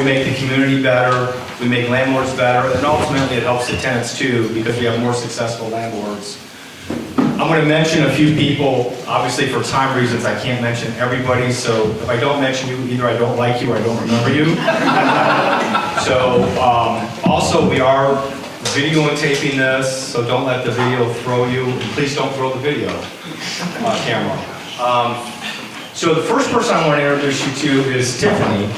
we make the community better, we make landlords better, and ultimately it helps the tenants too, because we have more successful landlords. I'm going to mention a few people. Obviously, for time reasons, I can't mention everybody, so if I don't mention you, either I don't like you or I don't remember you. So, also, we are video and taping this, so don't let the video throw you, and please don't throw the video camera. So the first person I want to introduce you to is Tiffany,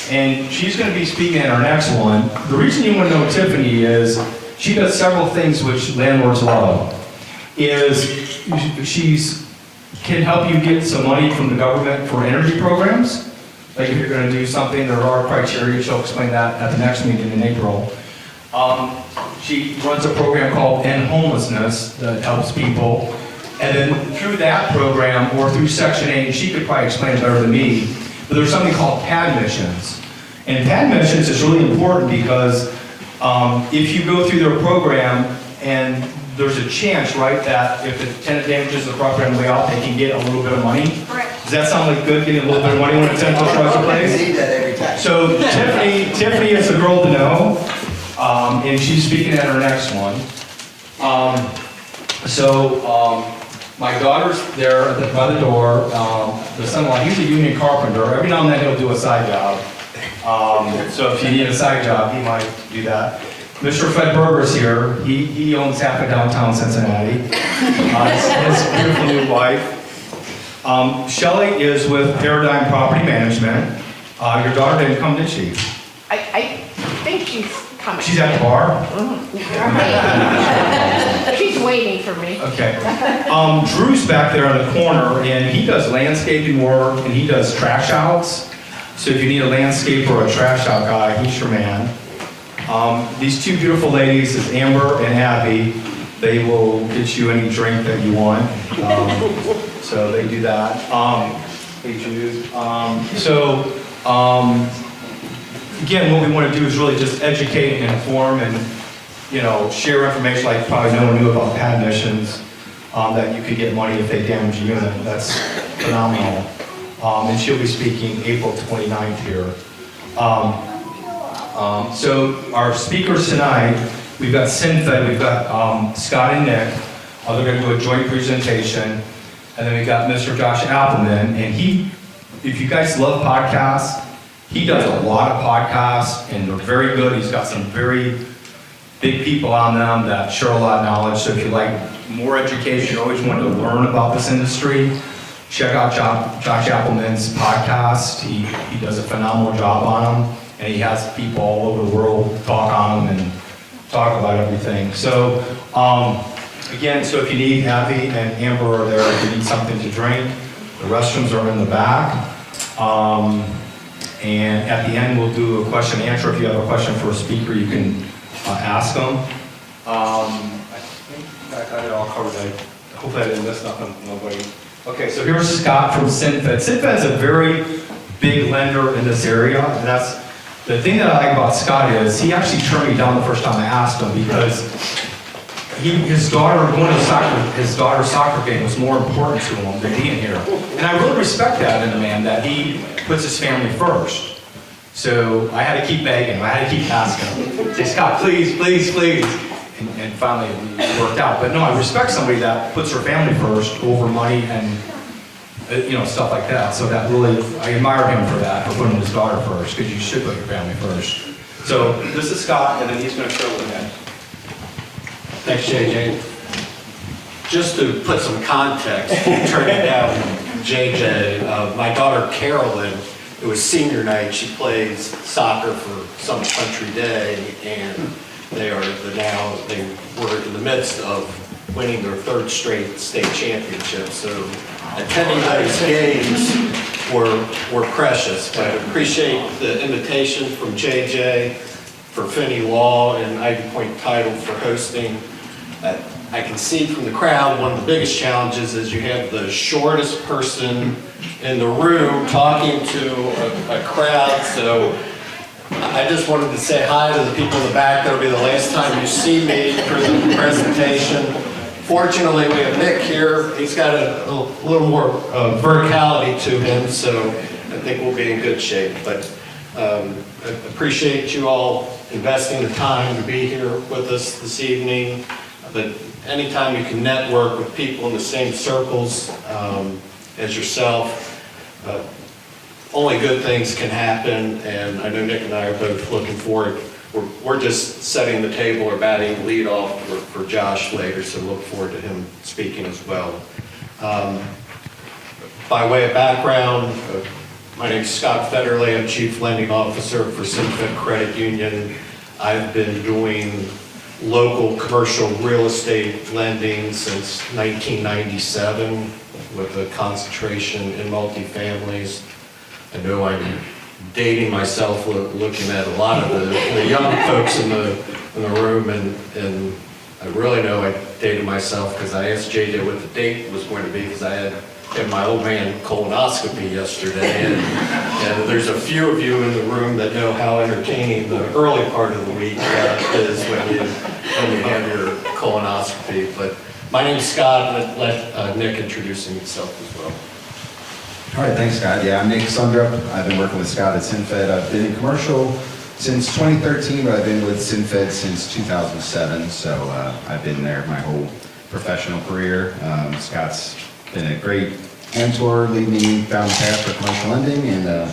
and she's going to be speaking at our next one. The reason you want to know Tiffany is she does several things which landlords love. She's can help you get some money from the government for energy programs. Like if you're going to do something, there are criteria. She'll explain that at the next meeting in April. She runs a program called End Homelessness that helps people. And then through that program, or through Section 8, she could probably explain it better than me, but there's something called pad missions. And pad missions is really important because if you go through their program, and there's a chance, right, that if the tenant damages the property on the way out, they can get a little bit of money. Correct. Does that sound like good, getting a little bit of money when a tenant destroys a place? We need that every time. So Tiffany is the girl to know, and she's speaking at her next one. My daughter's there by the door. The son-in-law, he's a union carpenter. Every now and then he'll do a side job. So if you need a side job, he might do that. Mr. Fred Berger's here. He owns half of downtown Cincinnati. His beautiful new wife. Shelley is with Paradigm Property Management. Your daughter didn't come, did she? I think she's coming. She's at the bar? She's waiting for me. Okay. Drew's back there in the corner, and he does landscaping work, and he does trash outs. So if you need a landscaper or a trash out guy, he's your man. These two beautiful ladies is Amber and Abby. They will get you any drink that you want. So they do that. Hey Jude. Again, what we want to do is really just educate and inform and, share information like probably no one knew about pad missions, that you could get money if they damage a unit. That's phenomenal. And she'll be speaking April 29th here. So our speakers tonight, we've got Synfit, we've got Scott and Nick. They're going to do a joint presentation. And then we've got Mr. Josh Appleman. And if you guys love podcasts, he does a lot of podcasts, and they're very good. He's got some very big people on them that share a lot of knowledge. So if you like more education, always want to learn about this industry, check out Josh Appleman's podcast. He does a phenomenal job on them, and he has people all over the world talk on them and talk about everything. So again, so if you need, Abby and Amber are there if you need something to drink. The restrooms are in the back. And at the end, we'll do a question and answer. If you have a question for a speaker, you can ask them. I think I got it all covered. Hopefully I didn't miss nothing, nobody. Okay, so here's Scott from Synfit. Synfit is a very big lender in this area. And that's the thing that I like about Scott is he actually turned me down the first time I asked him because his daughter's soccer game was more important to him than being here. And I really respect that in a man, that he puts his family first. So I had to keep begging him, I had to keep asking him, say, Scott, please, please, please. And finally it worked out. But no, I respect somebody that puts her family first over money and stuff like that. So that really, I admire him for that, for putting his daughter first, because you should put your family first. So this is Scott, and then he's going to show it again. Thanks, JJ. Just to put some context, turning down JJ, my daughter Carolyn, it was senior night. She plays soccer for some country day, and they were in the midst of winning their third straight state championship. So attending those games were precious. But I appreciate the invitation from JJ, for Finney Law and Ivy Point Title for hosting. I can see from the crowd, one of the biggest challenges is you have the shortest person in the room talking to a crowd. So I just wanted to say hi to the people in the back. That'll be the last time you see me for the presentation. Fortunately, we have Nick here. He's got a little more verticality to him, so I think we'll be in good shape. But I appreciate you all investing the time to be here with us this evening. But anytime you can network with people in the same circles as yourself, only good things can happen, and I know Nick and I are both looking forward. We're just setting the table or batting lead off for Josh later, so look forward to him speaking as well. By way of background, my name is Scott Federley. I'm Chief Lending Officer for Synfit Credit Union. I've been doing local commercial real estate lending since 1997 with a concentration in multifamilies. I know I'm dating myself looking at a lot of the young folks in the room, and I really know I dated myself because I asked JJ what the date was going to be because I had my old man colonoscopy yesterday, and there's a few of you in the room that know how entertaining the early part of the week is when you have your colonoscopy. But my name's Scott, and let Nick introduce himself as well. All right, thanks, Scott. Yeah, I'm Nick Sundrup. I've been working with Scott at Synfit. I've been in commercial since 2013, but I've been with Synfit since 2007, so I've been there my whole professional career. Scott's been a great mentor, leading me down the path for commercial lending, and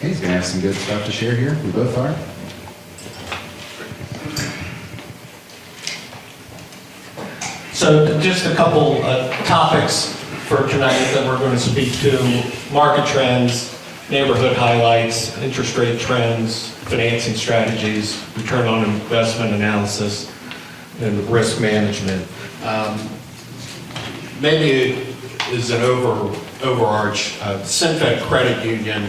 he's going to have some good stuff to share here. We both are. So just a couple topics for tonight that we're going to speak to: market trends, neighborhood highlights, interest rate trends, financing strategies, return on investment analysis, and risk management. Maybe is an overarch. Synfit Credit Union.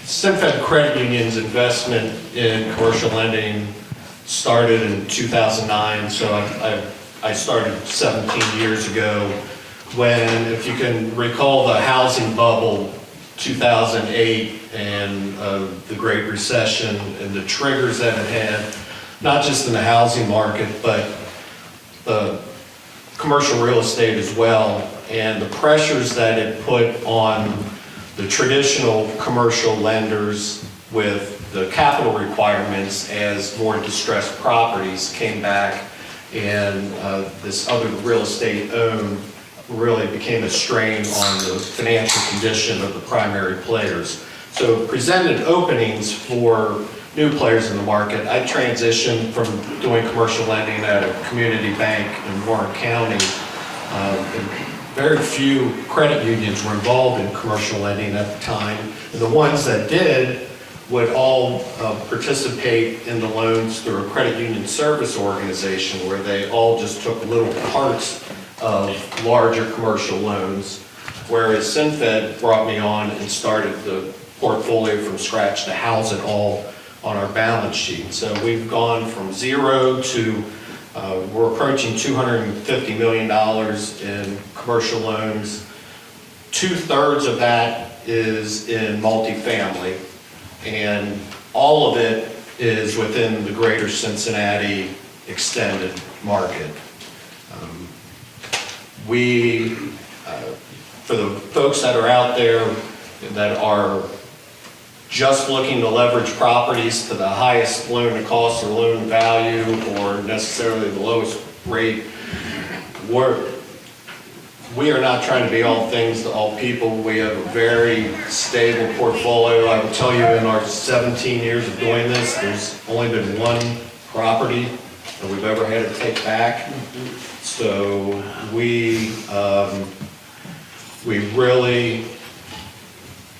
Synfit Credit Union's investment in commercial lending started in 2009, so I started 17 years ago when, if you can recall, the housing bubble, 2008, and the Great Recession and the triggers that it had, not just in the housing market, but the commercial real estate as well, and the pressures that it put on the traditional commercial lenders with the capital requirements as more distressed properties came back, and this other real estate owned really became a strain on the financial condition of the primary players. So it presented openings for new players in the market. I transitioned from doing commercial lending at a community bank in Warren County. And very few credit unions were involved in commercial lending at the time. And the ones that did would all participate in the loans through a credit union service organization where they all just took little parts of larger commercial loans, whereas Synfit brought me on and started the portfolio from scratch to house it all on our balance sheet. So we've gone from zero to we're approaching $250 million in commercial loans. 2/3 of that is in multifamily, and all of it is within the Greater Cincinnati extended market. For the folks that are out there that are just looking to leverage properties to the highest loan to cost or loan value or necessarily the lowest rate, we are not trying to be all things to all people. We have a very stable portfolio. I will tell you, in our 17 years of doing this, there's only been one property that we've ever had to take back. So we really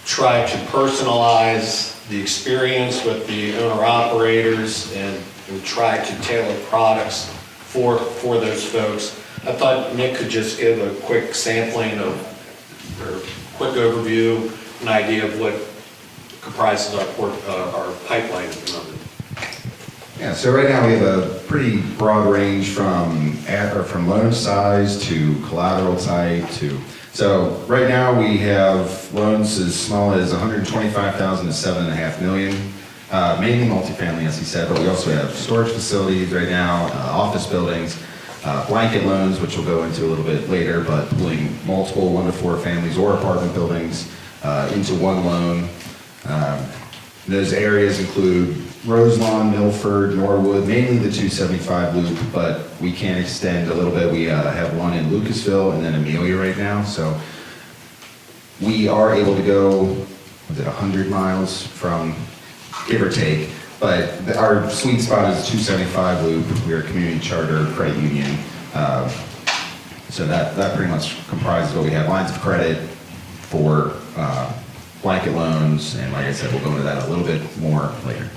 try to personalize the experience with the owner-operators, and we try to tailor products for those folks. I thought Nick could just give a quick sampling or quick overview, an idea of what comprises our pipeline at the moment. Yeah, so right now we have a pretty broad range from loan size to collateral type to. So right now we have loans as small as $125,000 to $7.5 million, mainly multifamily, as he said, but we also have storage facilities right now, office buildings, blanket loans, which we'll go into a little bit later, but pulling multiple 1 to 4 families or apartment buildings into one loan. Those areas include Roselawn, Milford, Norwood, mainly the 275 loop, but we can extend a little bit. We have one in Lucasville and then Amelia right now, so we are able to go, was it 100 miles from, give or take, but our sweet spot is 275 loop. We're a community charter credit union. So that pretty much comprises what we have. Lines of credit for blanket loans, and like I said, we'll go into that a little bit more later.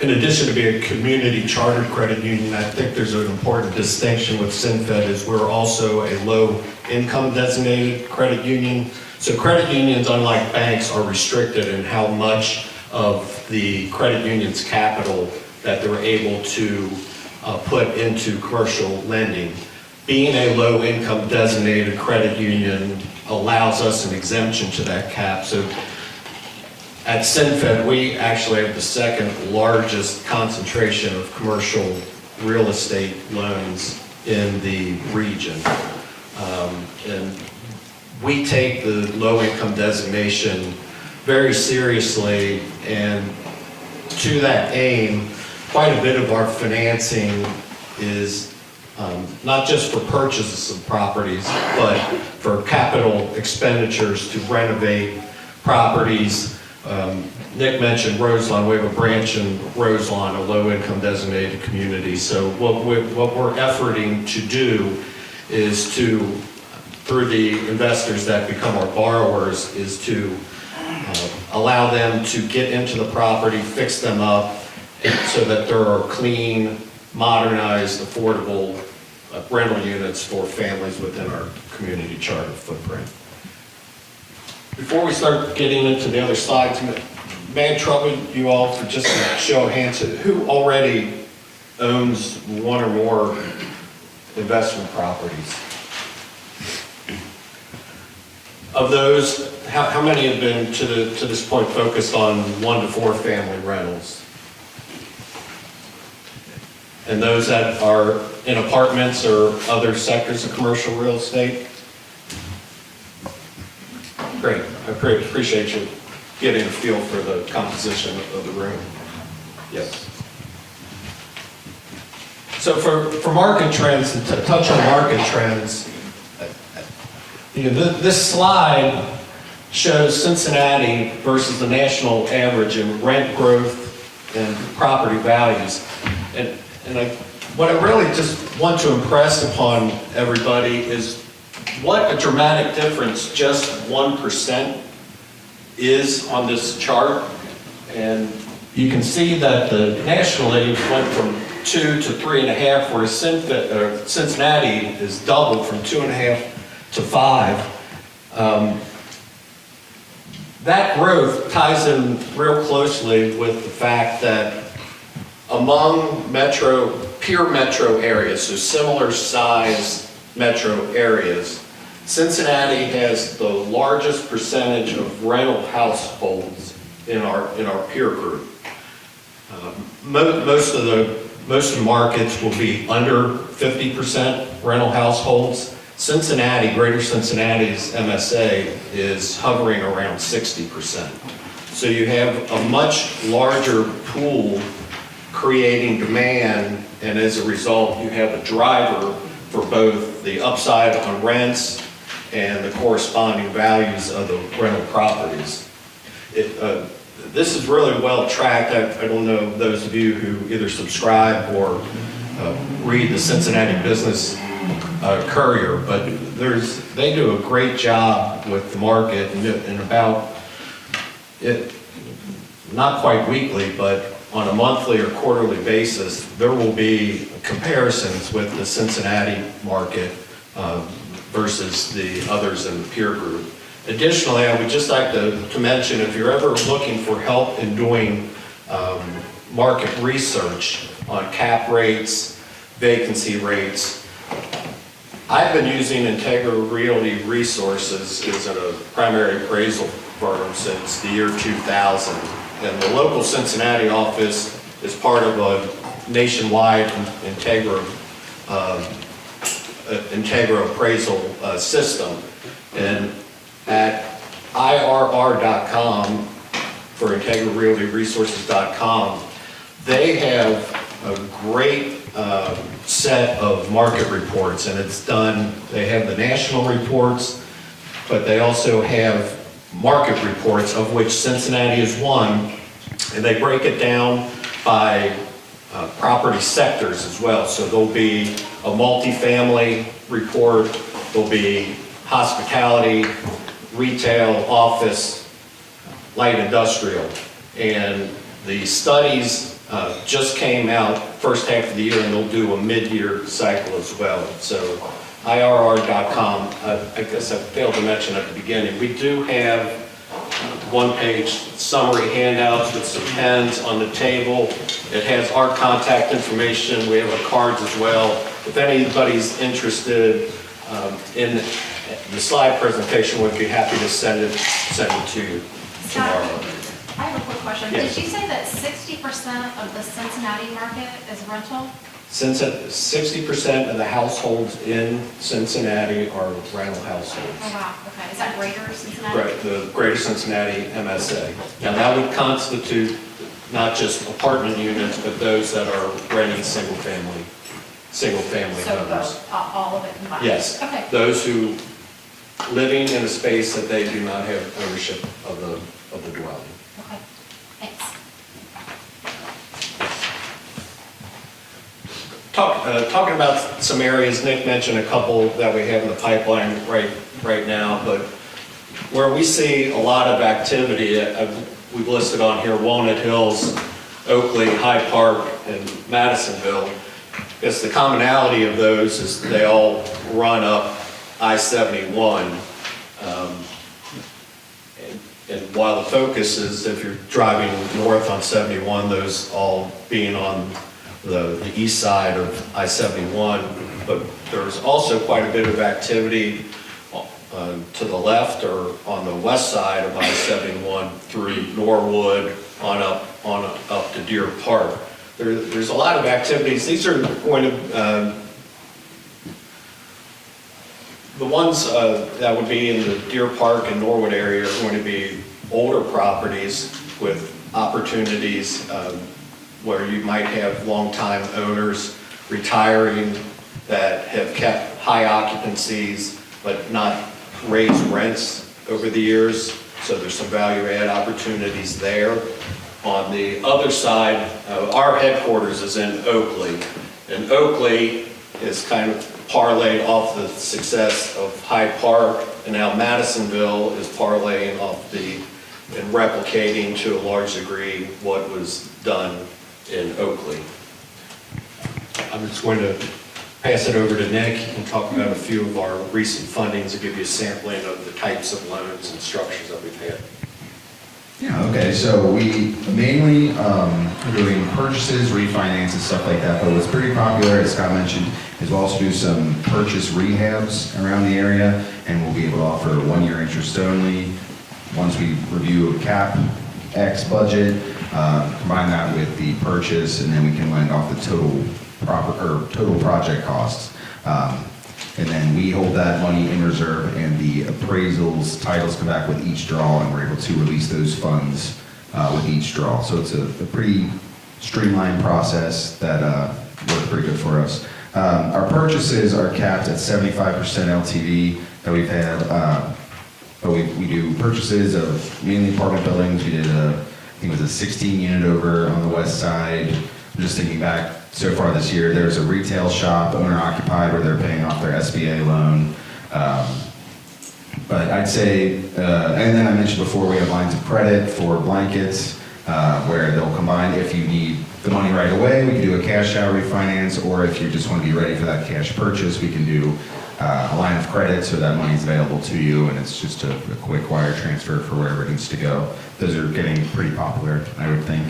In addition to being a community chartered credit union, I think there's an important distinction with Synfit is we're also a low income designated credit union. So credit unions, unlike banks, are restricted in how much of the credit union's capital that they're able to put into commercial lending. Being a low income designated credit union allows us an exemption to that cap. So at Synfit, we actually have the second largest concentration of commercial real estate loans in the region. And we take the low-income designation very seriously, and to that aim, quite a bit of our financing is not just for purchases of properties, but for capital expenditures to renovate properties. Nick mentioned Roselawn. We have a branch in Roselawn, a low-income designated community. So what we're efforting to do is to, through the investors that become our borrowers, is to allow them to get into the property, fix them up, so that there are clean, modernized, affordable rental units for families within our community charter footprint. Before we start getting into the other slides, may I trouble you all for just a show of hands, who already owns one or more investment properties? Of those, how many have been to this point focused on 1 to 4 family rentals? And those that are in apartments or other sectors of commercial real estate? Great, I appreciate you getting a feel for the composition of the room. Yes. So for market trends, to touch on market trends, this slide shows Cincinnati versus the national average in rent growth and property values. What I really just want to impress upon everybody is what a dramatic difference just 1% is on this chart. And you can see that the national average went from 2 to 3.5, whereas Cincinnati is doubled from 2.5 to 5. That growth ties in real closely with the fact that among pure metro areas, so similar size metro areas, Cincinnati has the largest percentage of rental households in our peer group. Most of the markets will be under 50% rental households. Cincinnati, Greater Cincinnati's MSA is hovering around 60%. So you have a much larger pool creating demand, and as a result, you have a driver for both the upside on rents and the corresponding values of the rental properties. This is really well tracked. I don't know those of you who either subscribe or read the Cincinnati Business Courier, but they do a great job with the market, and about it, not quite weekly, but on a monthly or quarterly basis, there will be comparisons with the Cincinnati market versus the others in the peer group. Additionally, I would just like to mention, if you're ever looking for help in doing market research on cap rates, vacancy rates, I've been using Integra Realty Resources as a primary appraisal firm since the year 2000. And the local Cincinnati office is part of a nationwide Integra appraisal system. And at IRR.com for IntegraRealtyResources.com. They have a great set of market reports, and it's done, they have the national reports, but they also have market reports, of which Cincinnati is one, and they break it down by property sectors as well. So there'll be a multifamily report, there'll be hospitality, retail, office, light industrial. And the studies just came out first half of the year, and they'll do a mid-year cycle as well. So IRR.com, I guess I failed to mention at the beginning, we do have one-page summary handouts with some pens on the table. It has our contact information. We have our cards as well. If anybody's interested in the slide presentation, we'd be happy to send it to you tomorrow. I have a quick question. Yes. Did you say that 60% of the Cincinnati market is rental? 60% of the households in Cincinnati are rental households. Oh, wow, okay. Is that Greater Cincinnati? Right, the Greater Cincinnati MSA. Now that would constitute not just apartment units, but those that are renting single-family So homes. both, all of it combined? Yes. Okay. Those who living in a space that they do not have ownership of the dwelling. Okay, thanks. Talking about some areas, Nick mentioned a couple that we have in the pipeline right now, but where we see a lot of activity, we've listed on here Walnut Hills, Oakley, Hyde Park, and Madisonville. It's the commonality of those is they all run up I-71. And while the focus is if you're driving north on 71, those all being on the east side of I-71, but there's also quite a bit of activity to the left or on the west side of I-71 through Norwood on up to Deer Park. There's a lot of activities. These are going to, the ones that would be in the Deer Park and Norwood area are going to be older properties with opportunities where you might have long-time owners retiring that have kept high occupancies but not raised rents over the years. So there's some value-add opportunities there. On the other side, our headquarters is in Oakley. And Oakley is kind of parlayed off the success of Hyde Park, and now Madisonville is parlaying off and replicating to a large degree what was done in Oakley. I'm just going to pass it over to Nick. He can talk about a few of our recent fundings and give you a sampling of the types of loans and structures that we've had. Yeah, okay, so we mainly are doing purchases, refinances, stuff like that, but what's pretty popular, as Scott mentioned, is we'll also do some purchase rehabs around the area, and we'll be able to offer 1-year interest only. Once we review a CapEx budget, combine that with the purchase, and then we can lend off the total project costs. And then we hold that money in reserve, and the appraisals, titles come back with each draw, and we're able to release those funds with each draw. So it's a pretty streamlined process that worked pretty good for us. Our purchases are capped at 75% LTV that we've had, but we do purchases of mainly apartment buildings. We did I think it was a 16 unit over on the west side. I'm just thinking back so far this year, there's a retail shop, owner occupied, where they're paying off their SBA loan. But I'd say, and then I mentioned before, we have lines of credit for blankets, where they'll combine if you need the money right away, we can do a cash out refinance, or if you just want to be ready for that cash purchase, we can do a line of credit so that money's available to you, and it's just a quick wire transfer for wherever it needs to go. Those are getting pretty popular, I would think,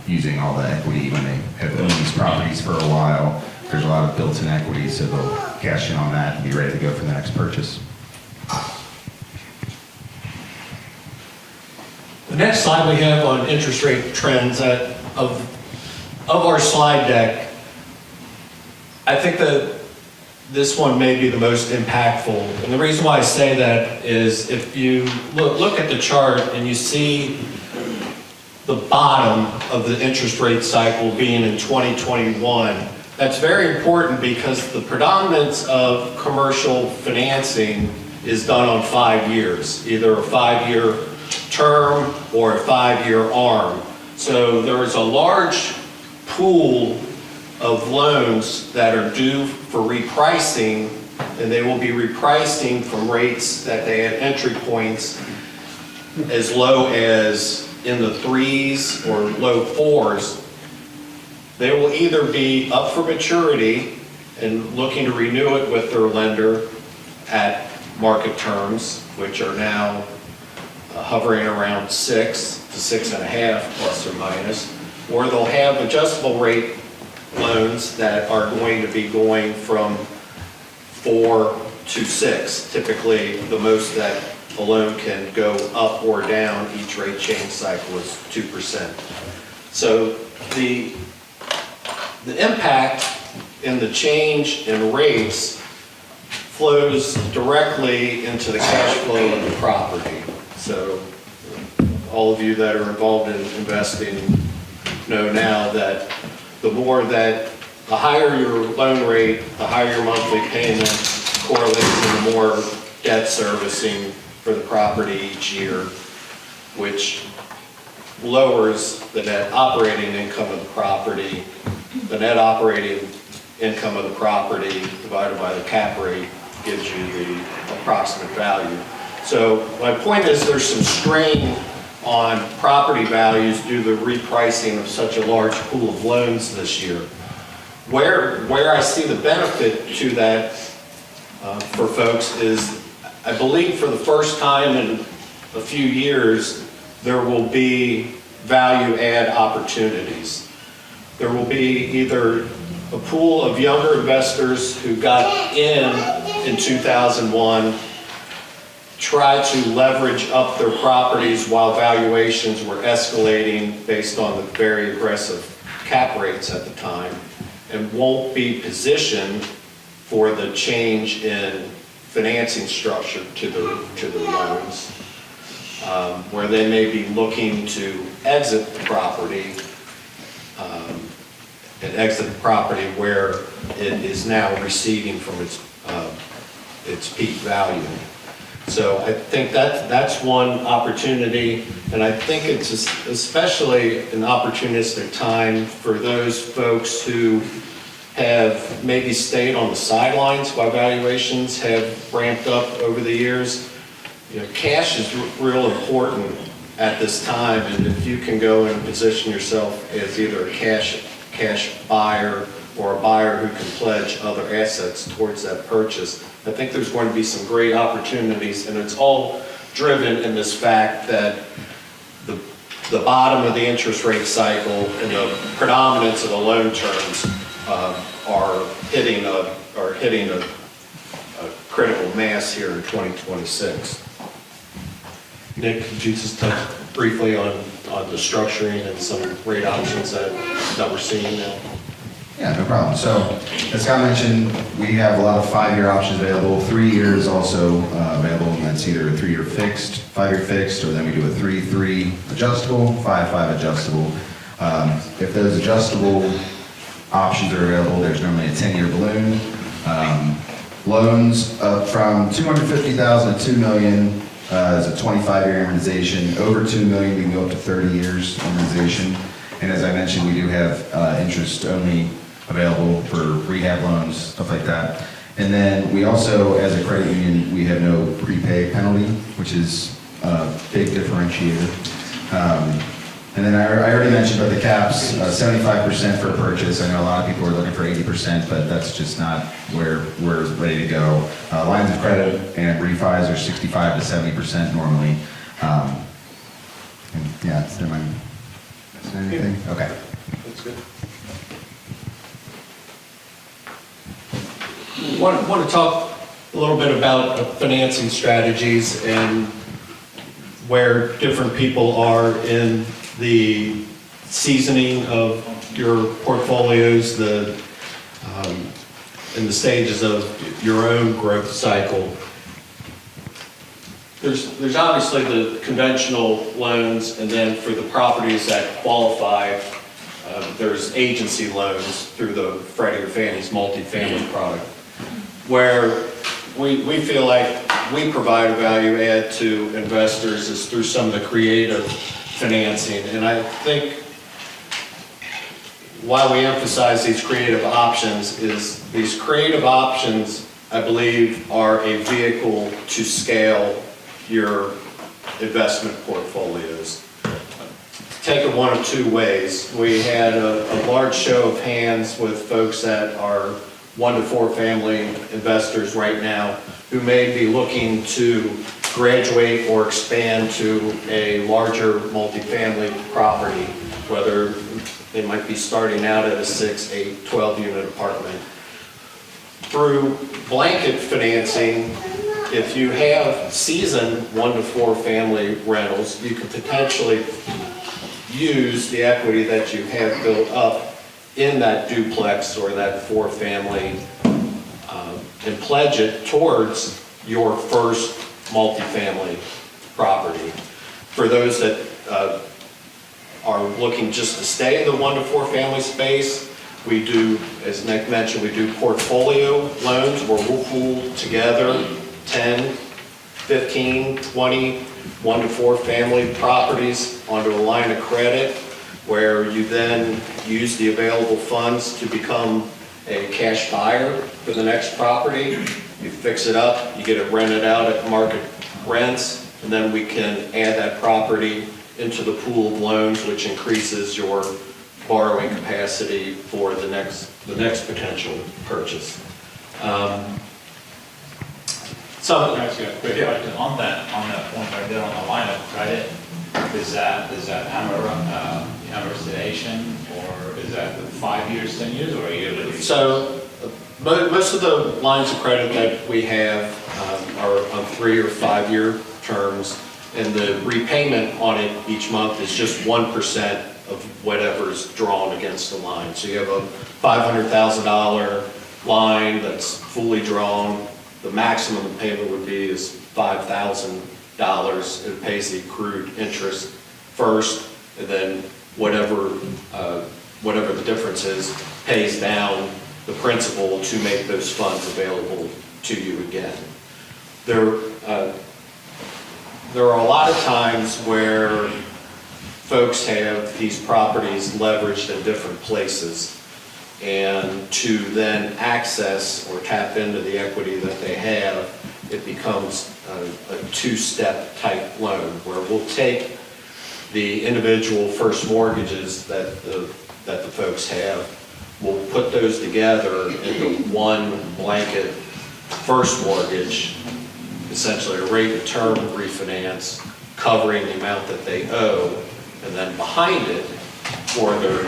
using all the equity when they have owned these properties for a while. There's a lot of built-in equity, so they'll cash in on that and be ready to go for the next purchase. The next slide we have on interest rate trends of our slide deck. I think that this one may be the most impactful. And the reason why I say that is if you look at the chart and you see the bottom of the interest rate cycle being in 2021, that's very important because the predominance of commercial financing is done on 5 years, either a 5-year term or a 5-year ARM. So there is a large pool of loans that are due for repricing, and they will be repricing from rates that they had entry points as low as in the 3s or low 4s. They will either be up for maturity and looking to renew it with their lender at market terms, which are now hovering around 6 to 6.5 plus or minus, or they'll have adjustable rate loans that are going to be going from 4 to 6. Typically, the most that a loan can go up or down each rate change cycle is 2%. So the impact in the change in rates flows directly into the cash flow of the property. So all of you that are involved in investing know now that the higher your loan rate, the higher your monthly payment correlates to the more debt servicing for the property each year, which lowers the net operating income of the property. The net operating income of the property divided by the cap rate gives you the approximate value. So my point is there's some strain on property values due to the repricing of such a large pool of loans this year. Where I see the benefit to that for folks is, I believe for the first time in a few years, there will be value add opportunities. There will be either a pool of younger investors who got in 2001, try to leverage up their properties while valuations were escalating based on the very aggressive cap rates at the time, and won't be positioned for the change in financing structure to the loans, where they may be looking to exit the property and exit the property where it is now receding from its peak value. So I think that's one opportunity, and I think it's especially an opportunistic time for those folks who have maybe stayed on the sidelines while valuations have ramped up over the years. You know, cash is real important at this time, and if you can go and position yourself as either a cash buyer or a buyer who can pledge other assets towards that purchase, I think there's going to be some great opportunities, and it's all driven in this fact that the bottom of the interest rate cycle and the predominance of the loan terms are hitting a critical mass here in 2026. Nick, could you just touch briefly on the structuring and some rate options that we're seeing now? Yeah, no problem. So, as Scott mentioned, we have a lot of 5-year options available. 3 years also available, and that's either a 3-year fixed, 5-year fixed, or then we do a 3-3 adjustable, 5-5 adjustable. If those adjustable options are available, there's normally a 10-year balloon. Loans up from $250,000 to $2 million is a 25-year amortization. Over $2 million, we can go up to 30 years amortization. And as I mentioned, we do have interest-only available for rehab loans, stuff like that. And then we also, as a credit union, we have no prepay penalty, which is a big differentiator. And then I already mentioned about the caps, 75% for a purchase. I know a lot of people are looking for 80%, but that's just not where we're ready to go. Lines of credit and refis are 65 to 70% normally. And yeah, is there anything? Okay. That's good. Want to talk a little bit about financing strategies and where different people are in the seasoning of your portfolios, the in the stages of your own growth cycle. There's obviously the conventional loans, and then for the properties that qualify, there's agency loans through the Freddie or Fannie's multifamily product, where we feel like we provide a value add to investors is through some of the creative financing. And I think why we emphasize these creative options is these creative options, I believe, are a vehicle to scale your investment portfolios. Take it one of two ways. We had a large show of hands with folks that are 1 to 4 family investors right now who may be looking to graduate or expand to a larger multifamily property, whether they might be starting out at a 6, 8, 12 unit apartment. Through blanket financing, if you have seasoned 1 to 4 family rentals, you could potentially use the equity that you have built up in that duplex or that 4 family and pledge it towards your first multifamily property. For those that are looking just to stay in the 1 to 4 family space, we do, as Nick mentioned, we do portfolio loans where we'll pool together 10, 15, 20, 1 to 4 family properties onto a line of credit, where you then use the available funds to become a cash buyer for the next property. You fix it up, you get it rented out at market rents, and then we can add that property into the pool of loans, which increases your borrowing capacity for the next potential purchase. Can I ask you a quick question on that point right there on the line of credit? Is that amortization, or is that 5 years, 10 years, or a yearly? So most of the lines of credit that we have are on 3 or 5 year terms, and the repayment on it each month is just 1% of whatever's drawn against the line. So you have a $500,000 line that's fully drawn. The maximum payment would be is $5,000. It pays the accrued interest first, and then whatever the difference is, pays down the principal to make those funds available to you again. There are a lot of times where folks have these properties leveraged in different places, and to then access or tap into the equity that they have, it becomes a two-step type loan, where we'll take the individual first mortgages that the folks have, we'll put those together into one blanket first mortgage, essentially a rate of term refinance, covering the amount that they owe, and then behind it, for their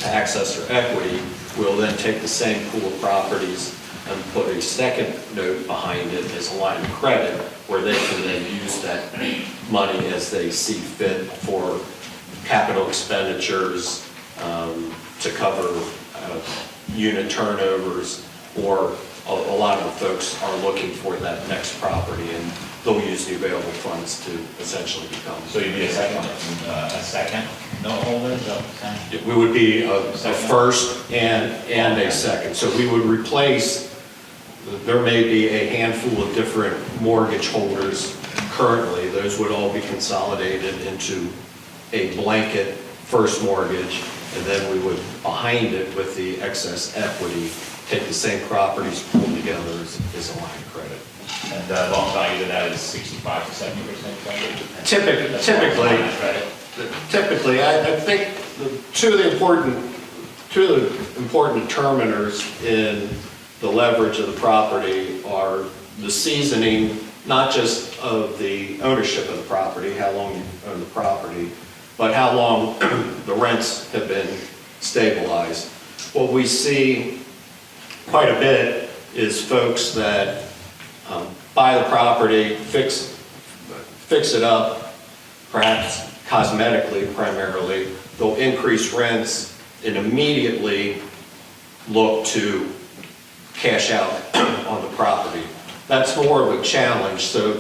to access their equity, we'll then take the same pool of properties and put a second note behind it as a line of credit, where they can then use that money as they see fit for capital expenditures, to cover unit turnovers, or a lot of the folks are looking for that next property, and they'll use the available funds to essentially become. So you'd be a second note holder? We would be a first and a second. So we would replace, there may be a handful of different mortgage holders currently. Those would all be consolidated into a blanket first mortgage, and then we would, behind it with the excess equity, take the same properties, pull together as a line of credit. And the loan value of that is 65 to 70% credit? Typically, I think two of the important determiners in the leverage of the property are the seasoning, not just of the ownership of the property, how long you own the property, but how long the rents have been stabilized. What we see quite a bit is folks that buy the property, fix it up, perhaps cosmetically primarily. They'll increase rents and immediately look to cash out on the property. That's more of a challenge. So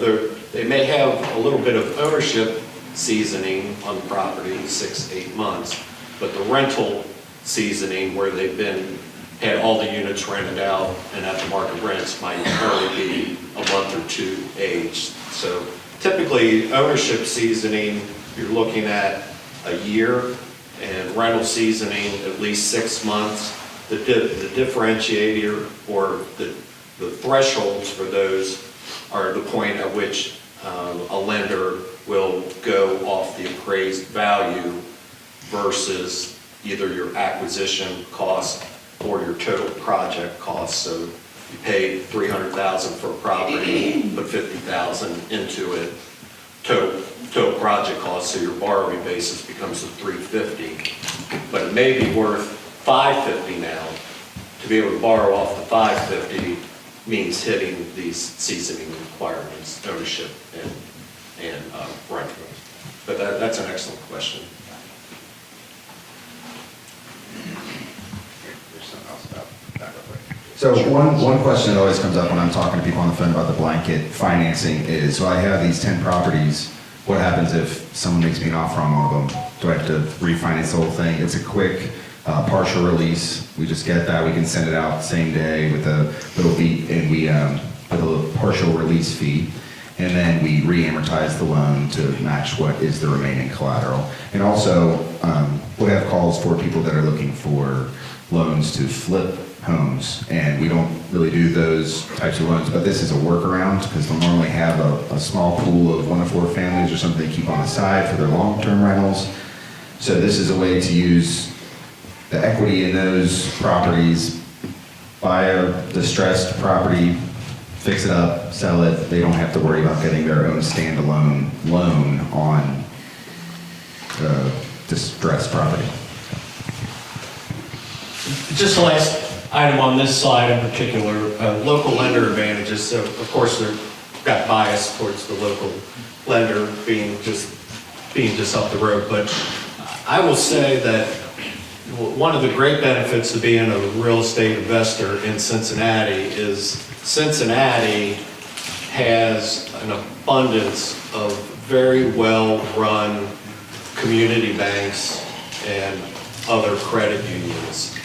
they may have a little bit of ownership seasoning on the property, 6 to 8 months, but the rental seasoning where they've had all the units rented out and at the market rents might only be a month or two aged. So typically ownership seasoning, you're looking at a year, and rental seasoning at least 6 months. The differentiator or the thresholds for those are the point at which a lender will go off the appraised value versus either your acquisition cost or your total project cost. So you paid $300,000 for a property, put $50,000 into it, total project cost, so your borrowing basis becomes a $350. But it may be worth $550 now. To be able to borrow off the $550 means hitting these seasoning requirements, ownership and rental. But that's an excellent question. So one question that always comes up when I'm talking to people on the phone about the blanket financing is, so I have these 10 properties, what happens if someone makes me an offer on one of them? Do I have to refinance the whole thing? It's a quick partial release. We just get that, we can send it out the same day with a little fee, and we with a little partial release fee, and then we re-amortize the loan to match what is the remaining collateral. And also, we'll have calls for people that are looking for loans to flip homes, and we don't really do those types of loans, but this is a workaround because they'll normally have a small pool of 1 to 4 families or something they keep on the side for their long-term rentals. So this is a way to use the equity in those properties, buy a distressed property, fix it up, sell it. They don't have to worry about getting their own standalone loan on distressed property. Just the last item on this slide in particular, local lender advantages. So of course they've got bias towards the local lender being just up the road. But I will say that one of the great benefits of being a real estate investor in Cincinnati is Cincinnati has an abundance of very well-run community banks and other credit unions.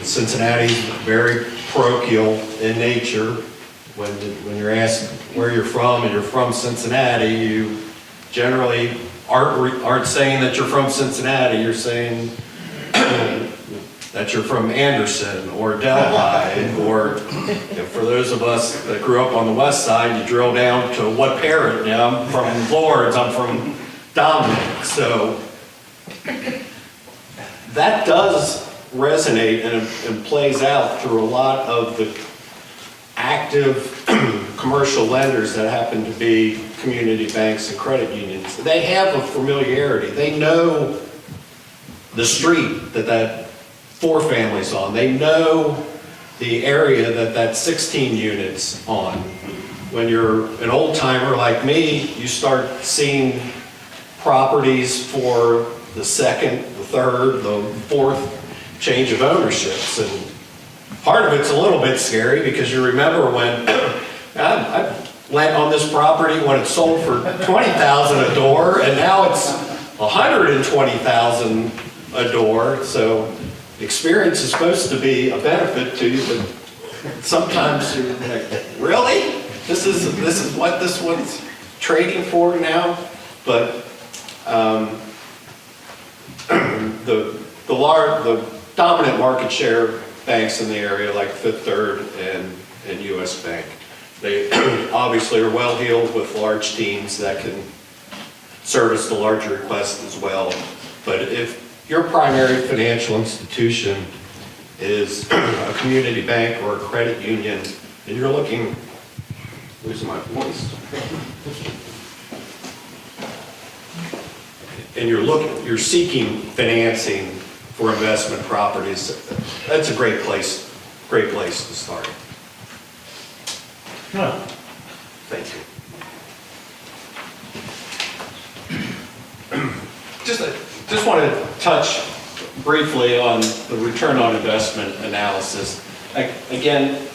Cincinnati's very parochial in nature. When you're asked where you're from and you're from Cincinnati, you generally aren't saying that you're from Cincinnati. You're saying that you're from Anderson or Delhi, or for those of us that grew up on the west side, you drill down to what parent. I'm from Lords, I'm from Dominic. So that does resonate and plays out through a lot of the active commercial lenders that happen to be community banks and credit unions. They have a familiarity. They know the street that 4 families on. They know the area that 16 units on. When you're an old timer like me, you start seeing properties for the second, the third, the fourth change of ownerships. And part of it's a little bit scary because you remember when I went on this property when it sold for $20,000 a door, and now it's $120,000 a door. So experience is supposed to be a benefit to you, but sometimes you're like, really? This is what this one's trading for now? But the dominant market share banks in the area, like Fifth Third and U.S. Bank, they obviously are well-heeled with large teams that can service the larger requests as well. But if your primary financial institution is a community bank or a credit union, and you're looking, losing my voice, and you're seeking financing for investment properties, that's a great place to start. Thank you. Just want to touch briefly on the return on investment analysis. again,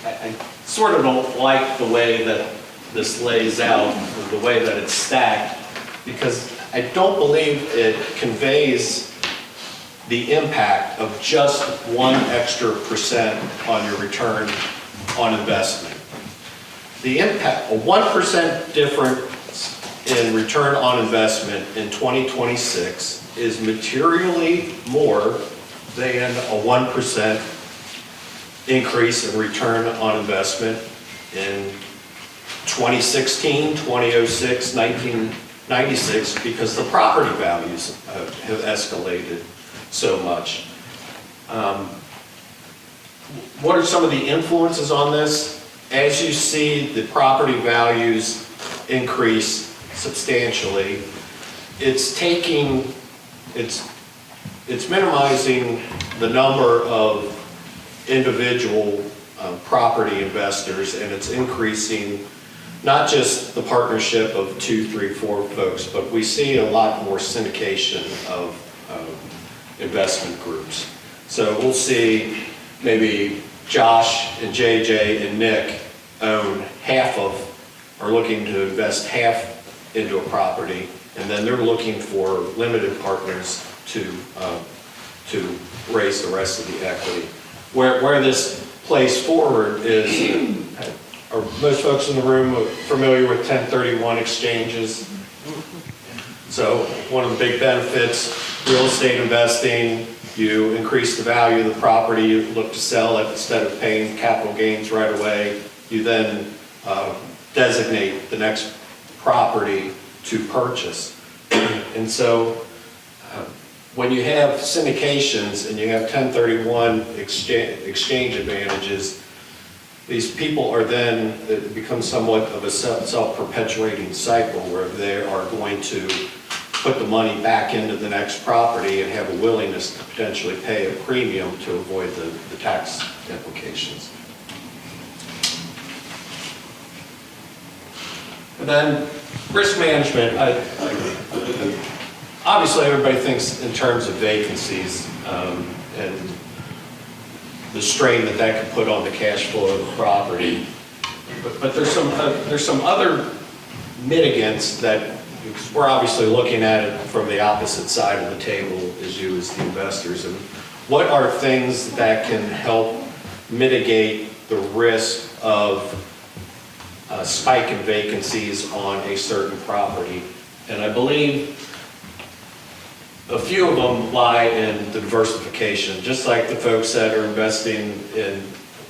I sort of don't like the way that this lays out, or the way that it's stacked, because I don't believe it conveys the impact of just 1 extra percent on your return on investment. The impact, a 1% difference in return on investment in 2026 is materially more than a 1% increase in return on investment in 2016, 2006, 1996, because the property values have escalated so much. What are some of the influences on this? As you see the property values increase substantially, it's minimizing the number of individual property investors, and it's increasing not just the partnership of 2, 3, 4 folks, but we see a lot more syndication of investment groups. So we'll see maybe Josh and JJ and Nick own half of, are looking to invest half into a property, and then they're looking for limited partners to raise the rest of the equity. Where this plays forward is, are most folks in the room familiar with 1031 exchanges? So one of the big benefits, real estate investing, you increase the value of the property, you look to sell it instead of paying capital gains right away. You then designate the next property to purchase. And so when you have syndications and you have 1031 exchange advantages, these people are then, it becomes somewhat of a self-perpetuating cycle where they are going to put the money back into the next property and have a willingness to potentially pay a premium to avoid the tax implications. And then risk management. Obviously, everybody thinks in terms of vacancies and the strain that that could put on the cash flow of the property. But there's some other mitigants that we're obviously looking at it from the opposite side of the table as you as the investors. And what are things that can help mitigate the risk of a spike in vacancies on a certain property? And I believe a few of them lie in the diversification, just like the folks that are investing in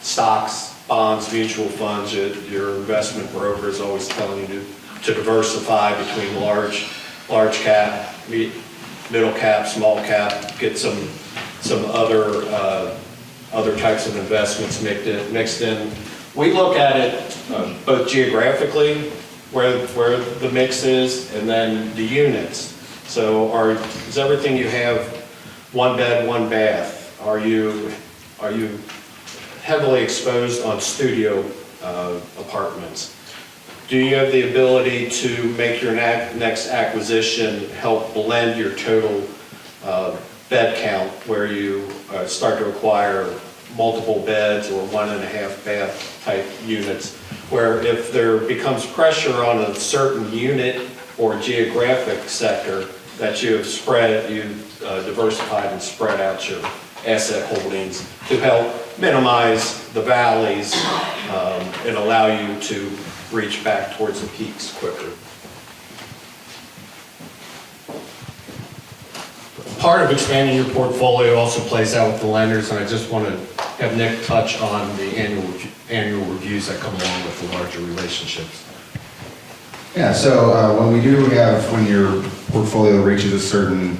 stocks, bonds, mutual funds. Your investment broker is always telling you to diversify between large cap, middle cap, small cap, get some other types of investments mixed in. We look at it both geographically, where the mix is, and then the units. So is everything you have 1 bed, 1 bath? Are you heavily exposed on studio apartments? Do you have the ability to make your next acquisition help blend your total bed count, where you start to acquire multiple beds or 1.5 bath type units, where if there becomes pressure on a certain unit or geographic sector, that you've diversified and spread out your asset holdings to help minimize the valleys and allow you to reach back towards the peaks quicker. Part of expanding your portfolio also plays out with the lenders, and I just want to have Nick touch on the annual reviews that come along with the larger relationships. Yeah, so when your portfolio reaches a certain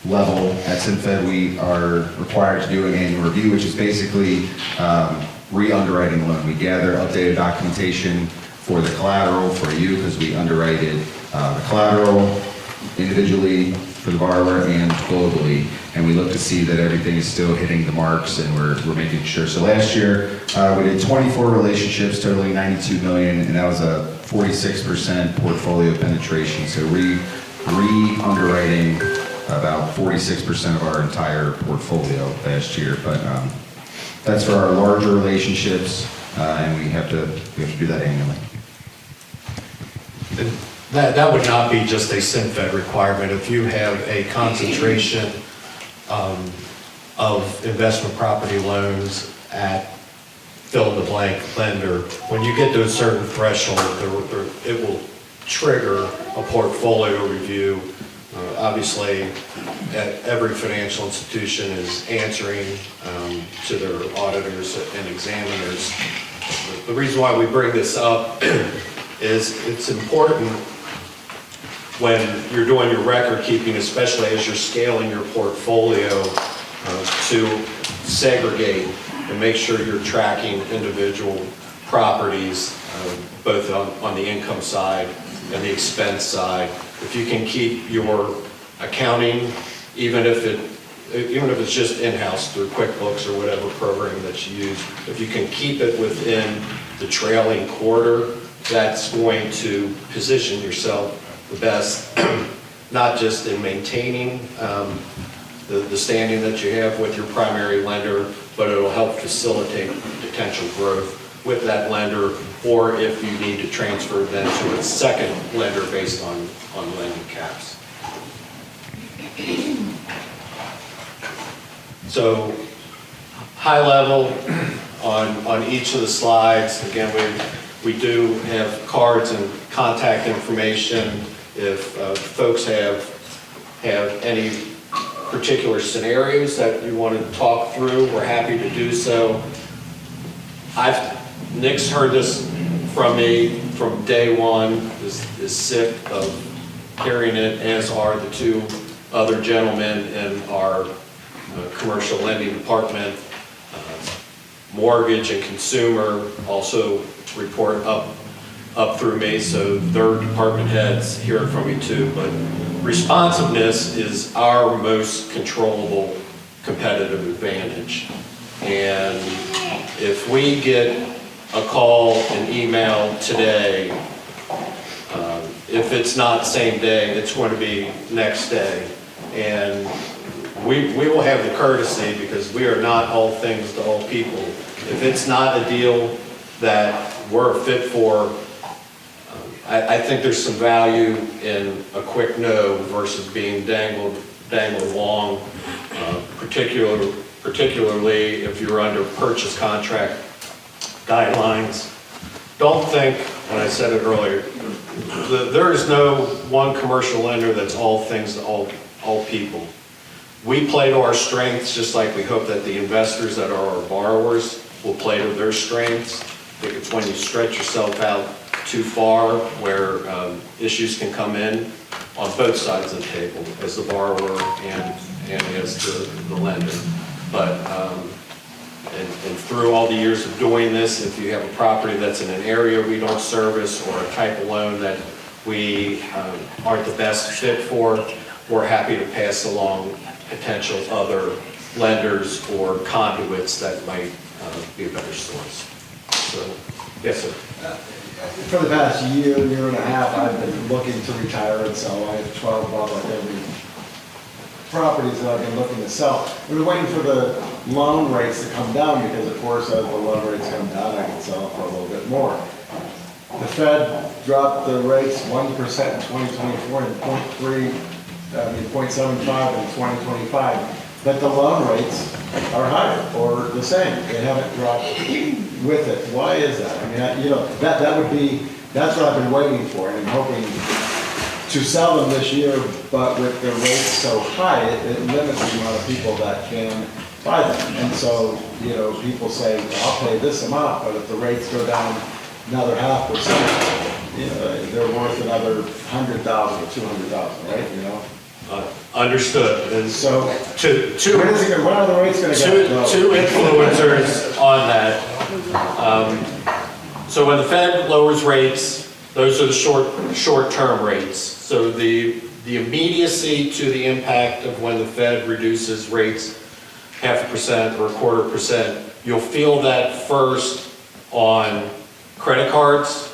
level at Synfit, we are required to do an annual review, which is basically re-underwriting the loan. We gather updated documentation for the collateral for you, because we underwrited the collateral individually for the borrower and globally, and we look to see that everything is still hitting the marks, and we're making sure. So last year we did 24 relationships totaling $92 million, and that was a 46% portfolio penetration. So re-underwriting about 46% of our entire portfolio last year. But That's for our larger relationships, and we have to do that annually. That would not be just a Synfit requirement. If you have a concentration of investment property loans at fill-in-the-blank lender, when you get to a certain threshold, it will trigger a portfolio review. Obviously, every financial institution is answering to their auditors and examiners. The reason why we bring this up is it's important when you're doing your record keeping, especially as you're scaling your portfolio, to segregate and make sure you're tracking individual properties, both on the income side and the expense side. If you can keep your accounting, even if it's just in-house through QuickBooks or whatever program that you use, if you can keep it within the trailing quarter, that's going to position yourself the best, not just in maintaining the standing that you have with your primary lender, but it'll help facilitate potential growth with that lender, or if you need to transfer then to a second lender based on lending caps. So, high level on each of the slides. Again, we do have cards and contact information. If folks have any particular scenarios that you want to talk through, we're happy to do so. Nick's heard this from me from day one, is sick of hearing it, as are the two other gentlemen in our commercial lending department. Mortgage and consumer also report up through me, so their department heads hear it from me too. But responsiveness is our most controllable competitive advantage. And if we get a call, an email today, if it's not same day, it's going to be next day. And we will have the courtesy, because we are not all things to all people. If it's not a deal that we're a fit for, I think there's some value in a quick no versus being dangled along, particularly if you're under purchase contract guidelines. Don't think, and I said it earlier, there is no one commercial lender that's all things to all people. We play to our strengths, just like we hope that the investors that are our borrowers will play to their strengths. I think it's when you stretch yourself out too far where issues can come in on both sides of the table, as the borrower and as the lender. But and through all the years of doing this, if you have a property that's in an area we don't service, or a type of loan that we aren't the best fit for, we're happy to pass along potential other lenders or conduits that might be a better source. So, yes, sir. For the past year and a half, I've been looking to retire and sell. I have 12 multi-family properties that I've been looking to sell. We're waiting for the loan rates to come down, because of course as the loan rates come down, I can sell for a little bit more. The Fed dropped the rates 1% in 2024 and 0.75 in 2025. But the loan rates are higher or the same. They haven't dropped with it. Why is that? I mean, that's what I've been waiting for, and I'm hoping to sell them this year, but with the rates so high, it limits the amount of people that can buy them. And so, people say, well, I'll pay this amount, but if the rates go down another 0.5%, they're worth another $100,000 or $200,000, right? Understood. And So, when are the rates going to get? two influencers on that. So when the Fed lowers rates, those are the short-term rates. So the immediacy to the impact of when the Fed reduces rates 0.5% or 0.25%, you'll feel that first on credit cards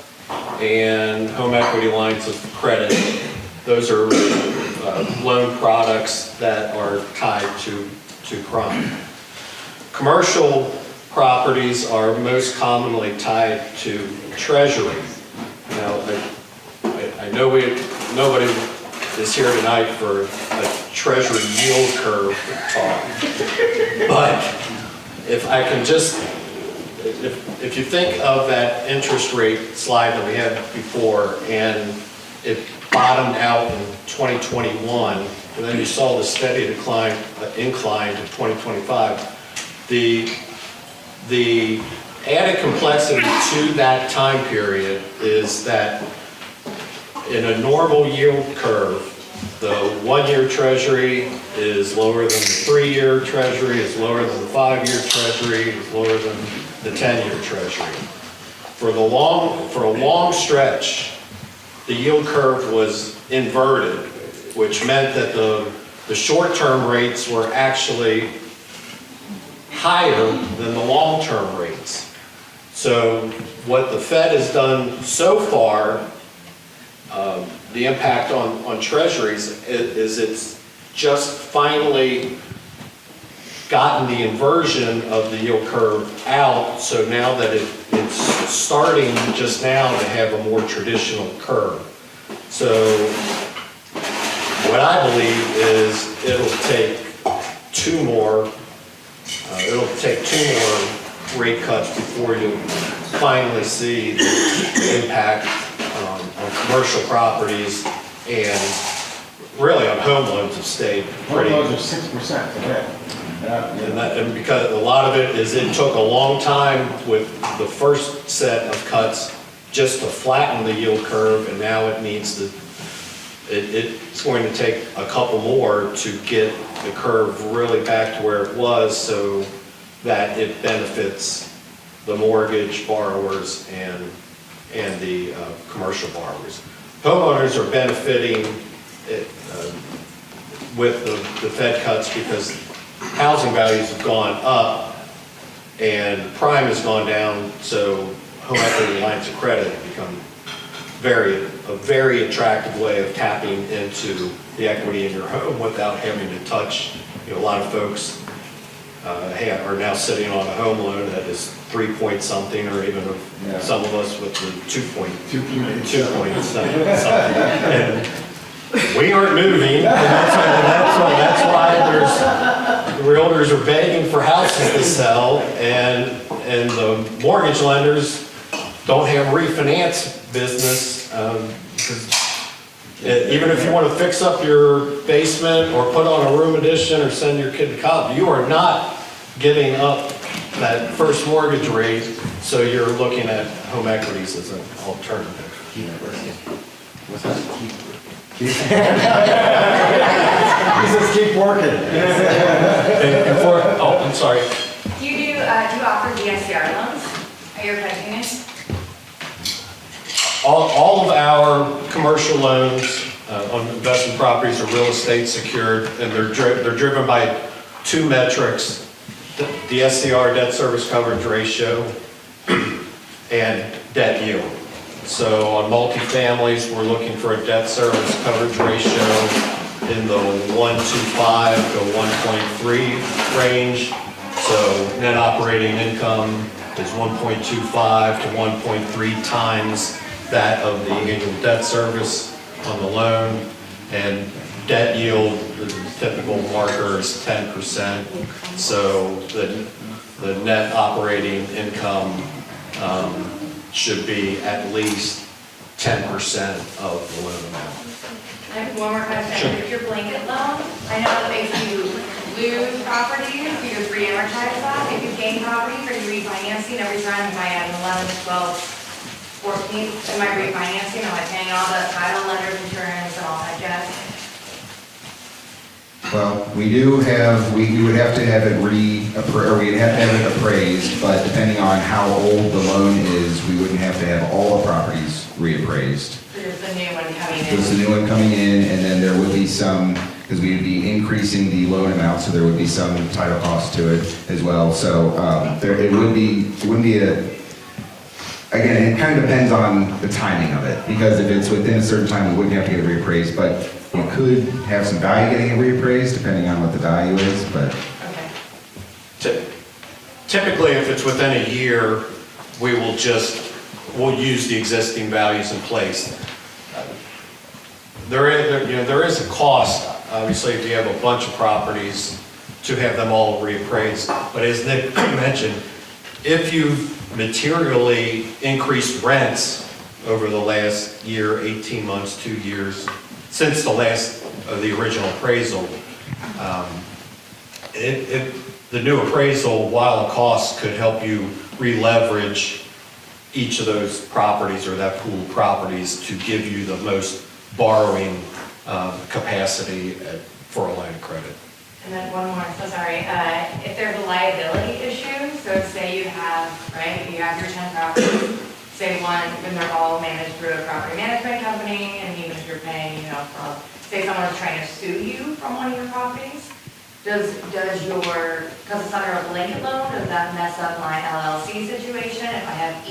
and home equity lines of credit. Those are loan products that are tied to prime. Commercial properties are most commonly tied to treasury. Now, I know nobody is here tonight for a treasury yield curve talk, but if I can just, if you think of that interest rate slide that we had before, and it bottomed out in 2021, and then you saw the steady decline, incline to 2025, the added complexity to that time period is that in a normal yield curve, the 1-year treasury is lower than the 3-year treasury, is lower than the 5-year treasury, is lower than the 10-year treasury. For a long stretch, the yield curve was inverted, which meant that the short-term rates were actually higher than the long-term rates. So what the Fed has done so far, the impact on treasuries is it's just finally gotten the inversion of the yield curve out, so now that it's starting just now to have a more traditional curve. So what I believe is it'll take two more rate cuts before you finally see the impact on commercial properties, and really on home loans have stayed pretty. Home loans are 6% today. And because a lot of it is it took a long time with the first set of cuts just to flatten the yield curve, and now it needs to, it's going to take a couple more to get the curve really back to where it was so that it benefits the mortgage borrowers and the commercial borrowers. Homeowners are benefiting with the Fed cuts because housing values have gone up and prime has gone down, so home equity lines of credit have become a very attractive way of tapping into the equity in your home without having to touch. A lot of folks are now sitting on a home loan that is 3 point something, or even some of us with the 2 point something. And we aren't moving, and that's why the realtors are begging for houses to sell, and the mortgage lenders don't have refinance business, because even if you want to fix up your basement or put on a room addition or send your kid to college, you are not giving up that first mortgage rate, so you're looking at home equities as an alternative. What's that? He says keep working. I'm sorry. Do you offer DSCR loans at your credit union? All of our commercial loans on investment properties are real estate secured, and they're driven by two metrics: the SCR, debt service coverage ratio, and debt yield. So on multifamilies, we're looking for a debt service coverage ratio in the 1.25 to 1.3 range. So net operating income is 1.25 to 1.3 times that of the annual debt service on the loan, and debt yield, the typical marker is 10%. So the net operating income should be at least 10% of the loan amount. I have one more question. If your blanket loan, I know that if you lose property, you just re-amortize that. If you gain property, are you refinancing every time? Am I at an 11th, 12th, 14th? Am I refinancing? Am I paying all the title, lender's insurance, and all that jazz? Well, we would have to have it we'd have to have it appraised, but depending on how old the loan is, we wouldn't have to have all the properties reappraised. There's the new one coming in. There's the new one coming in, and then there would be some, because we would be increasing the loan amount, so there would be some title cost to it as well. So it wouldn't be again, it kind of depends on the timing of it, because if it's within a certain time, we wouldn't have to get it reappraised, but we could have some value getting it reappraised, depending on what the value is, but. Okay. Typically, if it's within a year, we'll use the existing values in place. There is a cost, obviously, if you have a bunch of properties, to have them all reappraised. But as Nick mentioned, if you've materially increased rents over the last year, 18 months, 2 years, since the original appraisal, the new appraisal, while a cost could help you re-leverage each of those properties or that pool of properties to give you the most borrowing capacity for a line of credit. And then one more, so sorry, if there's a liability issue, so say you have your 10 properties, say one, and they're all managed through a property management company, and even if you're paying, say someone's trying to sue you from one of your properties, because it's under a blanket loan, does that mess up my LLC situation? If I have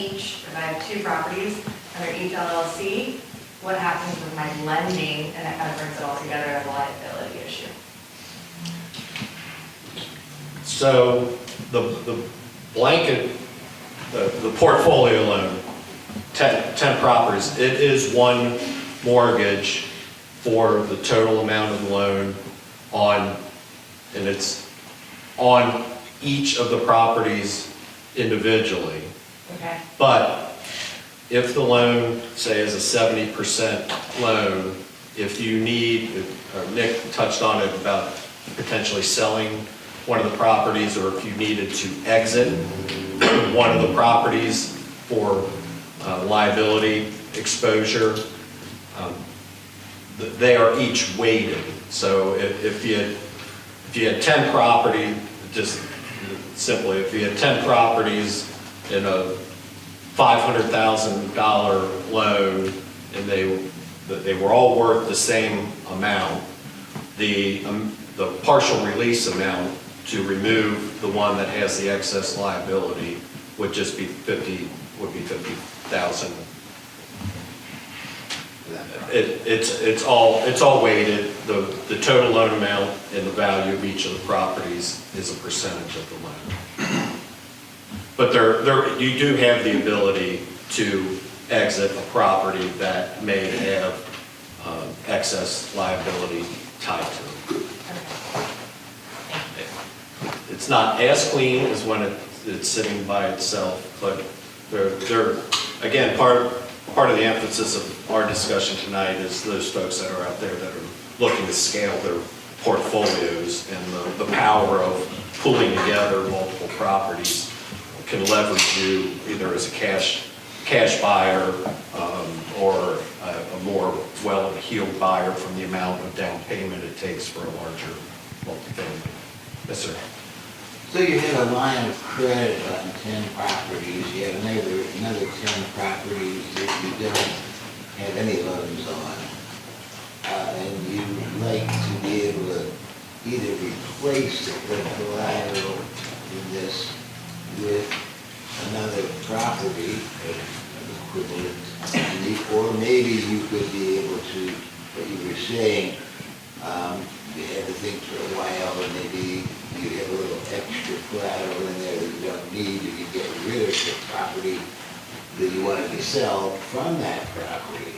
2 properties under each LLC, what happens with my lending, and that kind of brings it all together as a liability issue? So the blanket, the portfolio loan, 10 properties, it is one mortgage for the total amount of the loan and it's on each of the properties individually. Okay. But if the loan, say, is a 70% loan, if you need, Nick touched on it about potentially selling one of the properties, or if you needed to exit one of the properties for liability exposure, they are each weighted. So if you had 10 property, just simply, if you had 10 properties in a $500,000 loan, and they were all worth the same amount, the partial release amount to remove the one that has the excess liability would just be $50,000. It's all weighted. The total loan amount and the value of each of the properties is a percentage of the loan. But you do have the ability to exit a property that may have excess liability tied to it. It's not as clean as when it's sitting by itself, but they're again, part of the emphasis of our discussion tonight is those folks that are out there that are looking to scale their portfolio's, and the power of pulling together multiple properties can leverage you either as a cash buyer or a more well-heeled buyer from the amount of down payment it takes for a larger multifamily. Yes, sir. So you have a line of credit on 10 properties, you have another 10 properties that you don't have any loans on. And you'd like to be able to either replace the collateral in this with another property of equivalent, or maybe you could be able to, what you were saying, you had to think for a while, and maybe you have a little extra collateral in there that you don't need, you can get rid of the property that you wanted to sell from that property.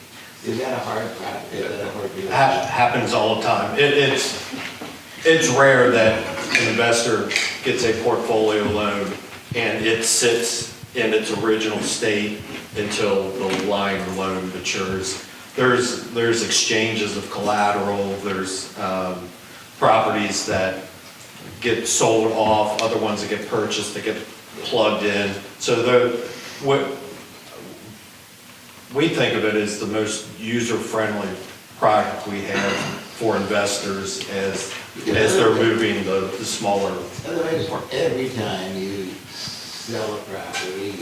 Is that a hard property? Happens all the time. It's rare that an investor gets a portfolio loan and it sits in its original state until the line of loan matures. There's exchanges of collateral, there's properties that get sold off, other ones that get purchased, that get plugged in. So what we think of it as the most user-friendly product we have for investors as they're moving the smaller. Otherwise, every time you sell a property,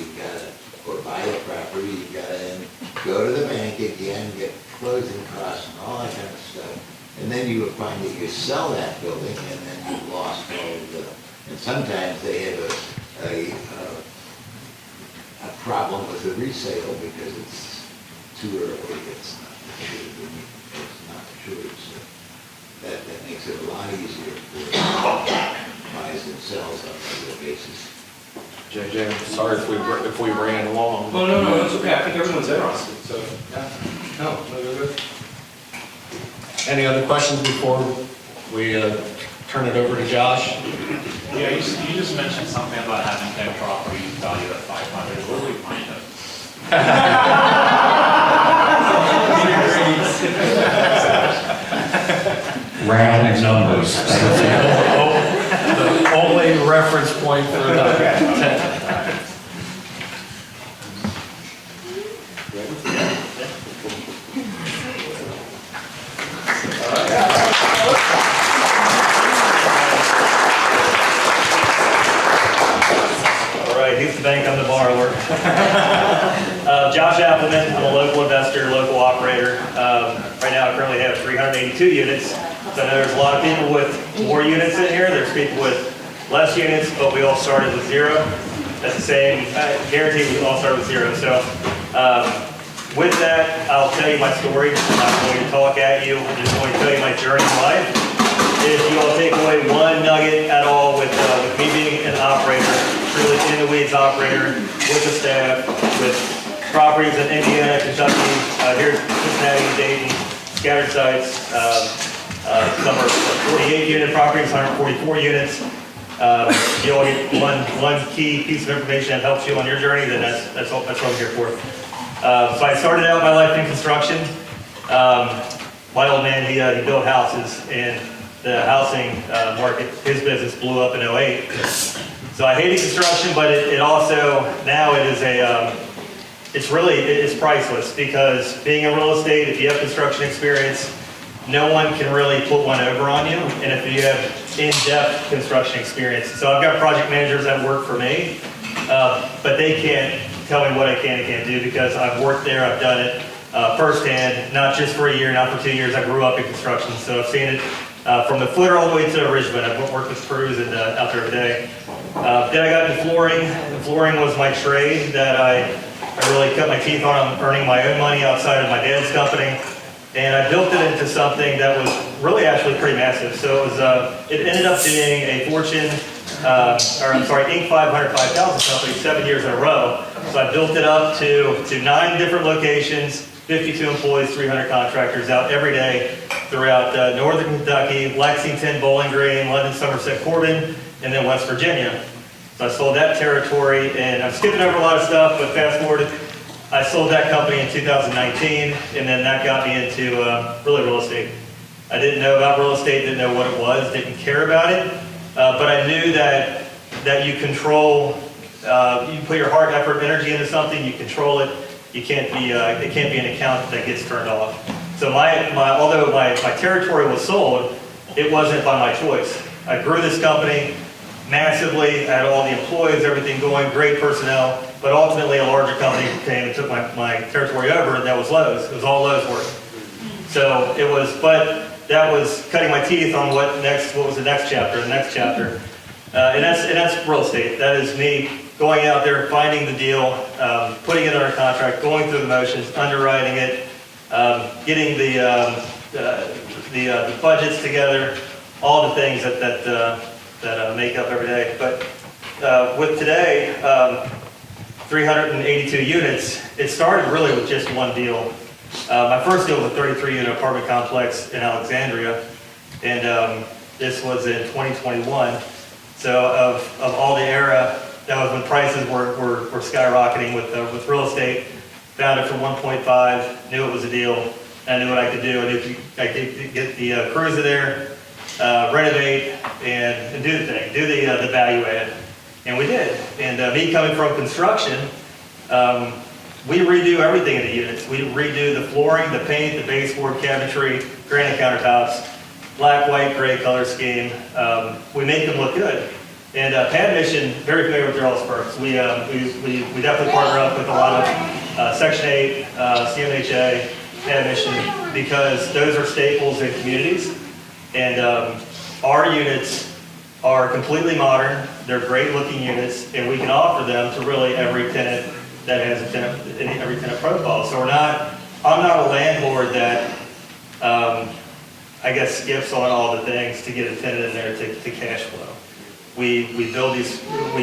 or buy a property, you've got to go to the bank again, get closing costs and all that kind of stuff. And then you would find that you sell that building and then you've lost all of the, and sometimes they have a problem with the resale because it's too early, it's not mature, so that makes it a lot easier for buys and sells on a regular basis. JJ, sorry if we ran long. Oh, no, that's okay. I think everyone's interested, so, yeah. No, you're good. Any other questions before we turn it over to Josh? Yeah, you just mentioned something about having 10 properties valued at 500. Where do we find those? Round numbers. The only reference point for the All right, he's the bank, I'm the borrower. Josh Appleman, I'm a local investor, local operator. Right now, I currently have 382 units. So I know there's a lot of people with more units in here. There's people with less units, but we all started with zero. That's the same, I guarantee we all started with zero. So with that, I'll tell you my story. I'm not going to talk at you. I'm just going to tell you my journey in life. If you all take away one nugget at all with me being an operator, truly in the weeds operator, with the staff, with properties in Indiana, Kentucky, here in Cincinnati, Dayton, scattered sites, some are 48 unit properties, 144 units. You all get one key piece of information that helps you on your journey, then that's what I'm here for. So I started out my life in construction. My old man, he built houses, and the housing market, his business blew up in '08. So I hated construction, but it also, now it is it's priceless, because being in real estate, if you have construction experience, no one can really put one over on you, and if you have in-depth construction experience. So I've got project managers that work for me, but they can't tell me what I can and can't do, because I've worked there, I've done it firsthand, not just for a year, not for 2 years. I grew up in construction, so I've seen it from the footer all the way to the ridge. I've worked with crews and out there every day. Then I got into flooring. Flooring was my trade that I really cut my teeth on. I'm earning my own money outside of my dad's company. And I built it into something that was really actually pretty massive. So it ended up being a Fortune, Inc. 500, 5,000 company 7 years in a row. So I built it up to 9 different locations, 52 employees, 300 contractors out every day throughout northern Kentucky, Lexington, Bowling Green, London, Somerset, Corbin, and then West Virginia. So I sold that territory, and I'm skipping over a lot of stuff, but fast forward, I sold that company in 2019, and then that got me into really real estate. I didn't know about real estate, didn't know what it was, didn't care about it, but I knew that you control, you put your heart, effort, energy into something, you control it. It can't be an account that gets turned off. So although my territory was sold, it wasn't by my choice. I grew this company massively, I had all the employees, everything going, great personnel, but ultimately a larger company came and took my territory over, and that was Lowe's. It was all Lowe's work. So it was, but that was cutting my teeth on what was the next chapter, and that's real estate. That is me going out there, finding the deal, putting it under contract, going through the motions, underwriting it, getting the budgets together, all the things that make up every day. But with today, 382 units, it started really with just one deal. My first deal was a 33-unit apartment complex in Alexandria, and this was in 2021. So of all the era, that was when prices were skyrocketing with real estate. Found it for 1.5, knew it was a deal. I knew what I could do. I knew I could get the crews in there, renovate, and do the thing, do the value add. And we did. And me coming from construction, we redo everything in the units. We redo the flooring, the paint, the baseboard, cabinetry, granite countertops, black, white, gray color scheme. We make them look good. And Pad Mission, very familiar with Darrell's firms. We definitely partner up with a lot of Section 8, CMHA, Pad Mission, because those are staples in communities. And our units are completely modern. They're great looking units, and we can offer them to really every tenant that has every tenant profile. So I'm not a landlord that I guess skips on all the things to get a tenant in there to cash flow. we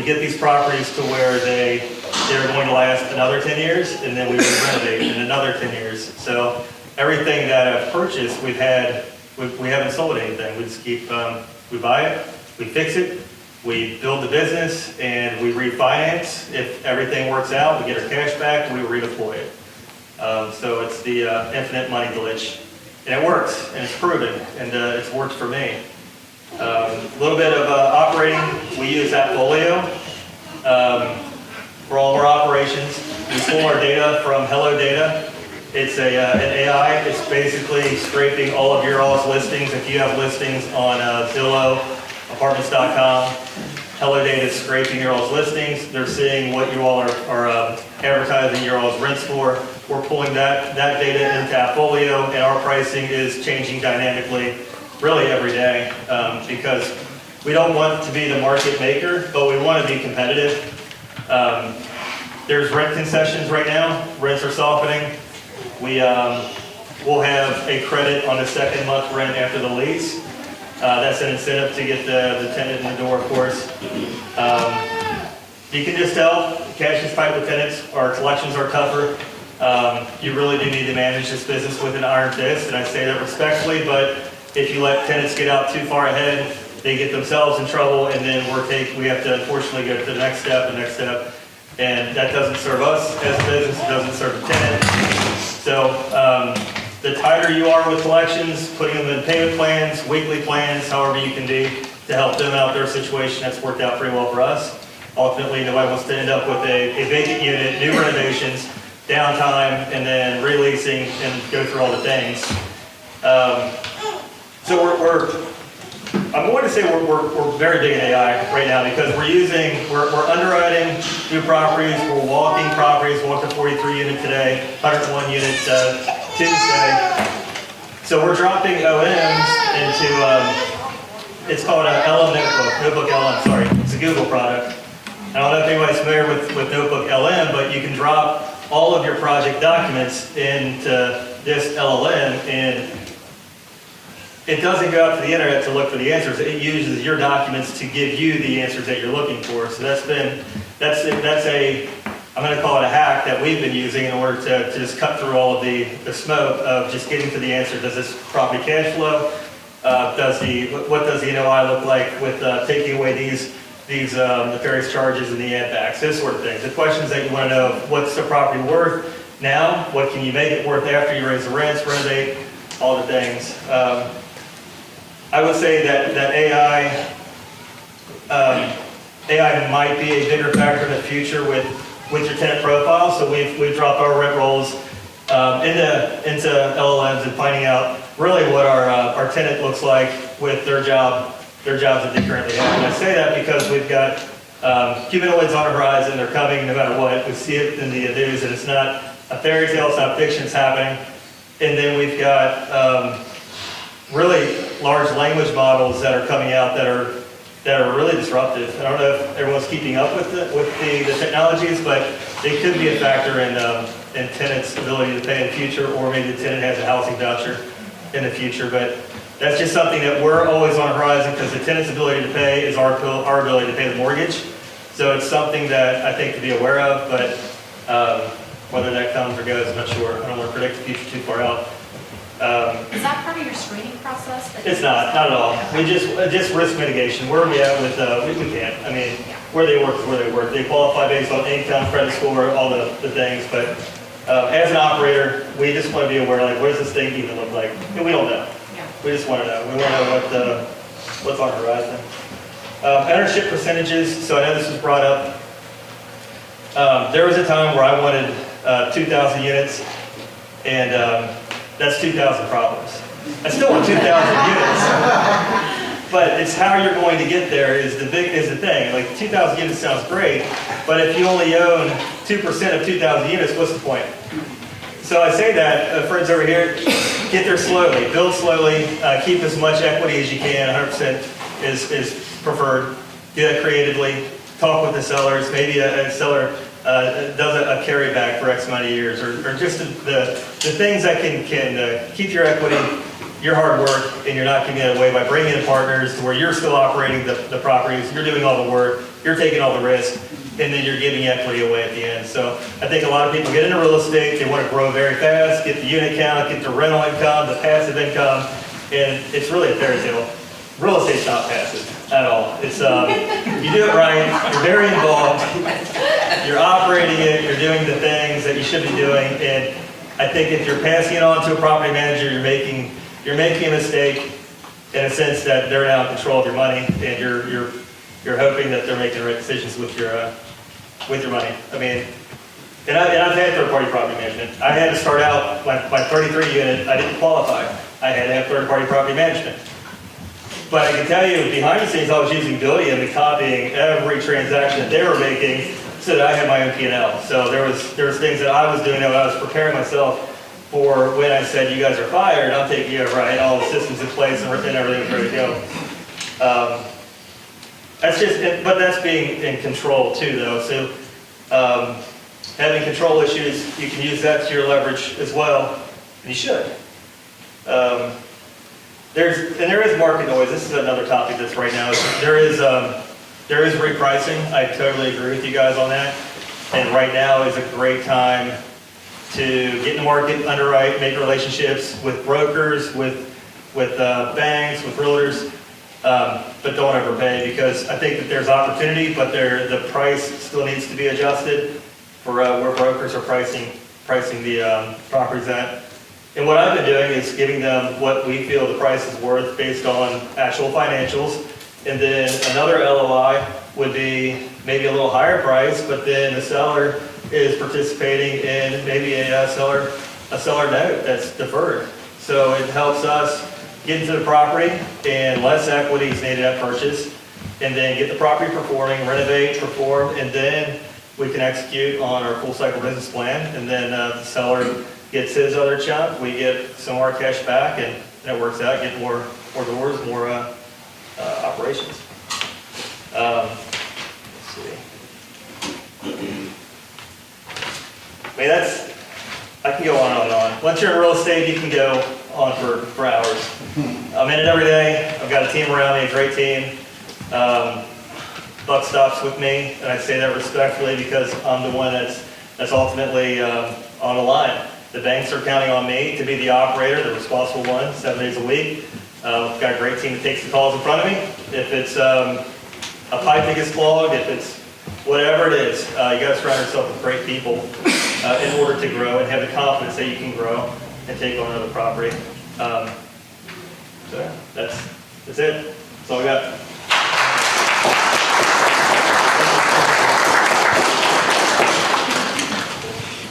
get these properties to where they're going to last another 10 years, and then we renovate in another 10 years. So everything that I've purchased, we haven't sold anything. We just keep, we buy it, we fix it, we build the business, and we refinance. If everything works out, we get our cash back, we redeploy it. So it's the infinite money glitch. And it works, and it's proven, and it's worked for me. A little bit of operating, we use AppFolio for all of our operations. We pull our data from Hello Data. It's an AI. It's basically scraping all of your all's listings. If you have listings on Zillow, Apartments.com, Hello Data is scraping your all's listings. They're seeing what you all are advertising your all's rents for. We're pulling that data into AppFolio, and our pricing is changing dynamically, really every day, because we don't want to be the market maker, but we want to be competitive. There's rent concessions right now. Rents are softening. We'll have a credit on the second month rent after the lease. That's an incentive to get the tenant in the door, of course. You can just tell, cash is tight with tenants. Our collections are tougher. You really do need to manage this business with an iron fist, and I say that respectfully, but if you let tenants get out too far ahead, they get themselves in trouble, and then we have to unfortunately go to the next step, and that doesn't serve us as a business, it doesn't serve the tenant. So the tighter you are with collections, putting them in payment plans, weekly plans, however you can do to help them out their situation, that's worked out pretty well for us. Ultimately, nobody wants to end up with a vacant unit, new renovations, downtime, and then releasing and go through all the things. So I'm going to say we're very big in AI right now because we're underwriting new properties, we're walking properties, walked a 43 unit today, 101 unit Tuesday. So we're dropping OMs into, it's called an LM Notebook LM, sorry, it's a Google product. I don't know if anybody's familiar with Notebook LM, but you can drop all of your project documents into this LLM, and it doesn't go out to the internet to look for the answers. It uses your documents to give you the answers that you're looking for. So that's I'm going to call it a hack that we've been using in order to just cut through all of the smoke of just getting to the answer. Does this property cash flow? What does the NOI look like with taking away these nefarious charges and the add backs, this sort of thing. The questions that you want to know: what's the property worth now? What can you make it worth after you raise the rents, renovate, all the things. I would say that AI might be a bigger factor in the future with your tenant profile. So we've dropped our rent rolls into LLMs and finding out really what our tenant looks like with their jobs that they currently have. And I say that because we've got humanoids on the horizon. They're coming no matter what. We see it in the news, and it's not a fairy tale, it's not fiction, it's happening. And then we've got really large language models that are coming out that are really disruptive. I don't know if everyone's keeping up with the technologies, but they could be a factor in tenants' ability to pay in the future, or maybe the tenant has a housing voucher in the future. But that's just something that we're always on the horizon, because the tenant's ability to pay is our ability to pay the mortgage. So it's something that I think to be aware of, but whether that comes or goes, I'm not sure. I don't want to predict the future too far out. Is that part of your screening process? It's not at all. We just risk mitigation. Where are we at with, we can't. I mean, where they work is where they work. They qualify based on income, credit score, all the things. But as an operator, we just want to be aware, like, what does this thing even look like? And we don't know. Yeah. We just want to know. We want to know what's on the horizon. Ownership percentages. So I know this was brought up. There was a time where I wanted 2,000 units, and that's 2,000 problems. I still want 2,000 units, but it's how you're going to get there is the thing. Like 2,000 units sounds great, but if you only own 2% of 2,000 units, what's the point? So I say that, friends over here, get there slowly, build slowly, keep as much equity as you can. 100% is preferred. Do that creatively. Talk with the sellers. Maybe a seller does a carryback for X amount of years, or just the things that can keep your equity your hard work and you're not giving it away by bringing in partners to where you're still operating the properties, you're doing all the work, you're taking all the risk, and then you're giving equity away at the end. So I think a lot of people get into real estate, they want to grow very fast, get the unit count, get the rental income, the passive income, and it's really a fairy tale. Real estate's not passive at all. It's, you do it right, you're very involved, you're operating it, you're doing the things that you should be doing, and I think if you're passing it on to a property manager, you're making a mistake in a sense that they're now in control of your money, and you're hoping that they're making the right decisions with your money. I mean, and I've had third-party property management. I had to start out my 33 unit. I didn't qualify. I had to have third-party property management. But I can tell you, behind the scenes, I was using Billion and copying every transaction that they were making, so that I had my own P&L. So there was things that I was doing that I was preparing myself for when I said, you guys are fired, I'm taking you, right, all the systems in place and everything's ready to go. But that's being in control too, though. So having control issues, you can use that to your leverage as well, and you should. There is market noise. This is another topic that's right now. There is repricing. I totally agree with you guys on that. And right now is a great time to get in the market, underwrite, make relationships with brokers, with banks, with realtors, but don't overpay, because I think that there's opportunity, but the price still needs to be adjusted for where brokers are pricing the properties at. And what I've been doing is giving them what we feel the price is worth based on actual financials. And then another LOI would be maybe a little higher price, but then the seller is participating in maybe a seller note that's deferred. So it helps us get into the property, and less equity is needed at purchase, and then get the property performing, renovate, perform, and then we can execute on our full cycle business plan. And then the seller gets his other chunk, we get some more cash back, and it works out, get more doors, more operations. Let's see. I mean, I can go on and on. Once you're in real estate, you can go on for hours. I'm in it every day. I've got a team around me, a great team. Buck stops with me, and I say that respectfully because I'm the one that's ultimately on the line. The banks are counting on me to be the operator, the responsible one, 7 days a week. We've got a great team that takes the calls in front of me. If it's a pipe that gets clogged, if it's whatever it is, you got to surround yourself with great people in order to grow and have the confidence that you can grow and take on another property. So yeah, that's it. That's all I got.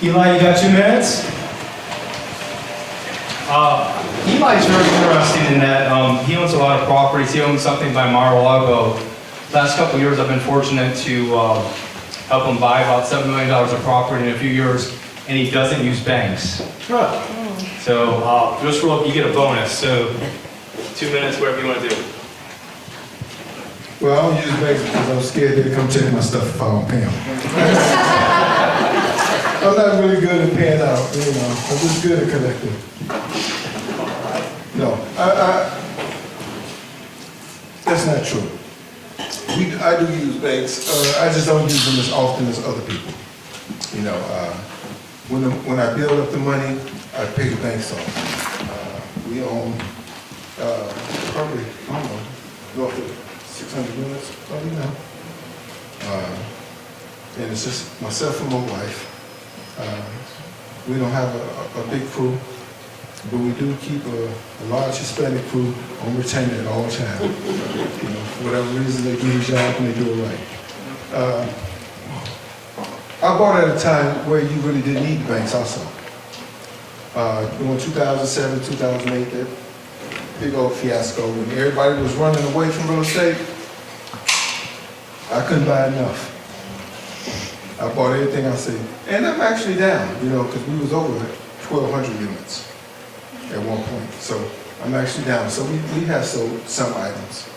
Eli, you got 2 minutes? Eli's very interesting in that he owns a lot of properties. He owns something by Mar-a-Lago. Last couple of years, I've been fortunate to help him buy about $7 million of property in a few years, and he doesn't use banks. So just roll up, you get a bonus. So 2 minutes, whatever you want to do. Well, I don't use banks because I'm scared they'll come check my stuff if I don't pay them. I'm not really good at paying out, I'm just good at collecting. No, that's not true. I do use banks. I just don't use them as often as other people. When I build up the money, I pay the banks off. We own probably, I don't know, north of 600 units, probably now. And it's just myself and my wife. We don't have a big crew, but we do keep a large Hispanic crew on retainer at all times. For whatever reason, they do the job and they do it right. I bought at a time where you really didn't need the banks also. In 2007, 2008, that big old fiasco, when everybody was running away from real estate, I couldn't buy enough. I bought everything I see. And I'm actually down, because we was over 1,200 units at one point. So I'm actually down. So we have sold some items.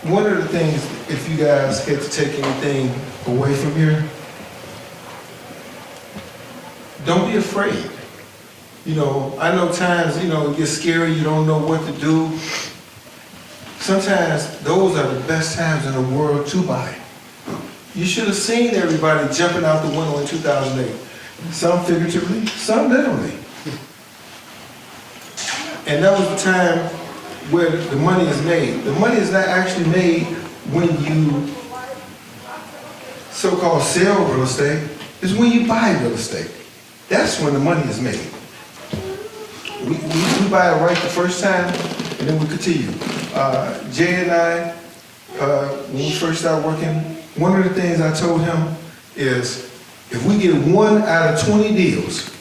One of the things, if you guys had to take anything away from here, don't be afraid. You know, I know times, you know, it gets scary, you don't know what to do. Sometimes those are the best times in the world to buy. You should have seen everybody jumping out the window in 2008. Some figuratively, some literally. And that was the time where the money is made. The money is not actually made when you so-called sell real estate. It's when you buy real estate. That's when the money is made. We buy it right the first time, and then we continue. Jay and I, when we first started working, one of the things I told him is, if we get 1 out of 20 deals,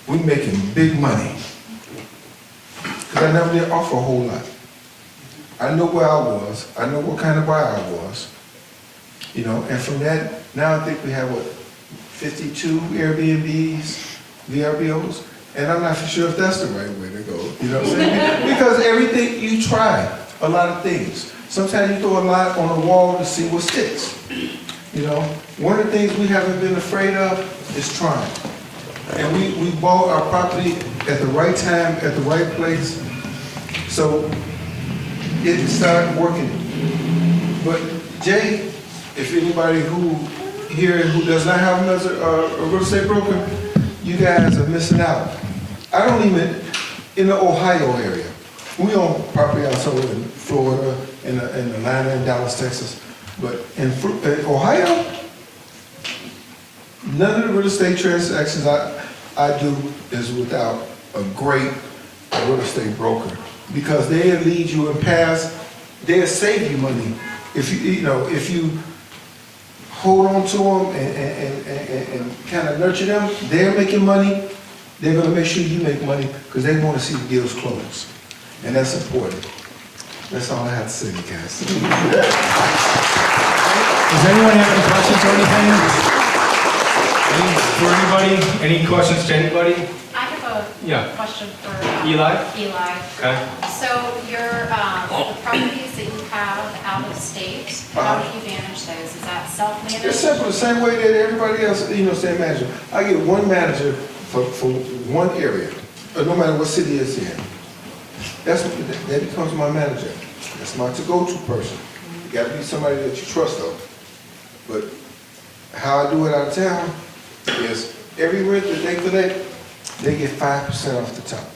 we're making big money. Because I never did offer a whole lot. I know where I was. I know what kind of buyer I was. You know, and from that, now I think we have, 52 Airbnbs, VRBOs, and I'm not for sure if that's the right way to go. You know what I'm saying? Because everything, you try a lot of things. Sometimes you throw a lot on the wall to see what sticks. You know, one of the things we haven't been afraid of is trying. And we bought our property at the right time, at the right place, so it started working. But Jay, if anybody who does not have a real estate broker, you guys are missing out. I don't even, in the Ohio area, we own property also in Florida, in Atlanta, and Dallas, Texas. But in Ohio, none of the real estate transactions I do is without a great real estate broker, because they'll lead you in paths, they'll save you money. If you hold on to them and kind of nurture them, they're making money, they're going to make sure you make money, because they want to see the deals close. And that's important. That's all I have to say, guys. Does anyone have any questions or anything? For anybody? Any questions to anybody? I have a question for Eli? Eli. Okay. So your the properties that you have out of state, how do you manage those? Is that self-managed? It's simple, the same way that everybody else, same manager. I get one manager for one area, no matter what city it's in. That becomes my manager. That's my to-go-to person. You gotta be somebody that you trust though. But how I do it out of town is every rent that they collect, they get 5% off the top.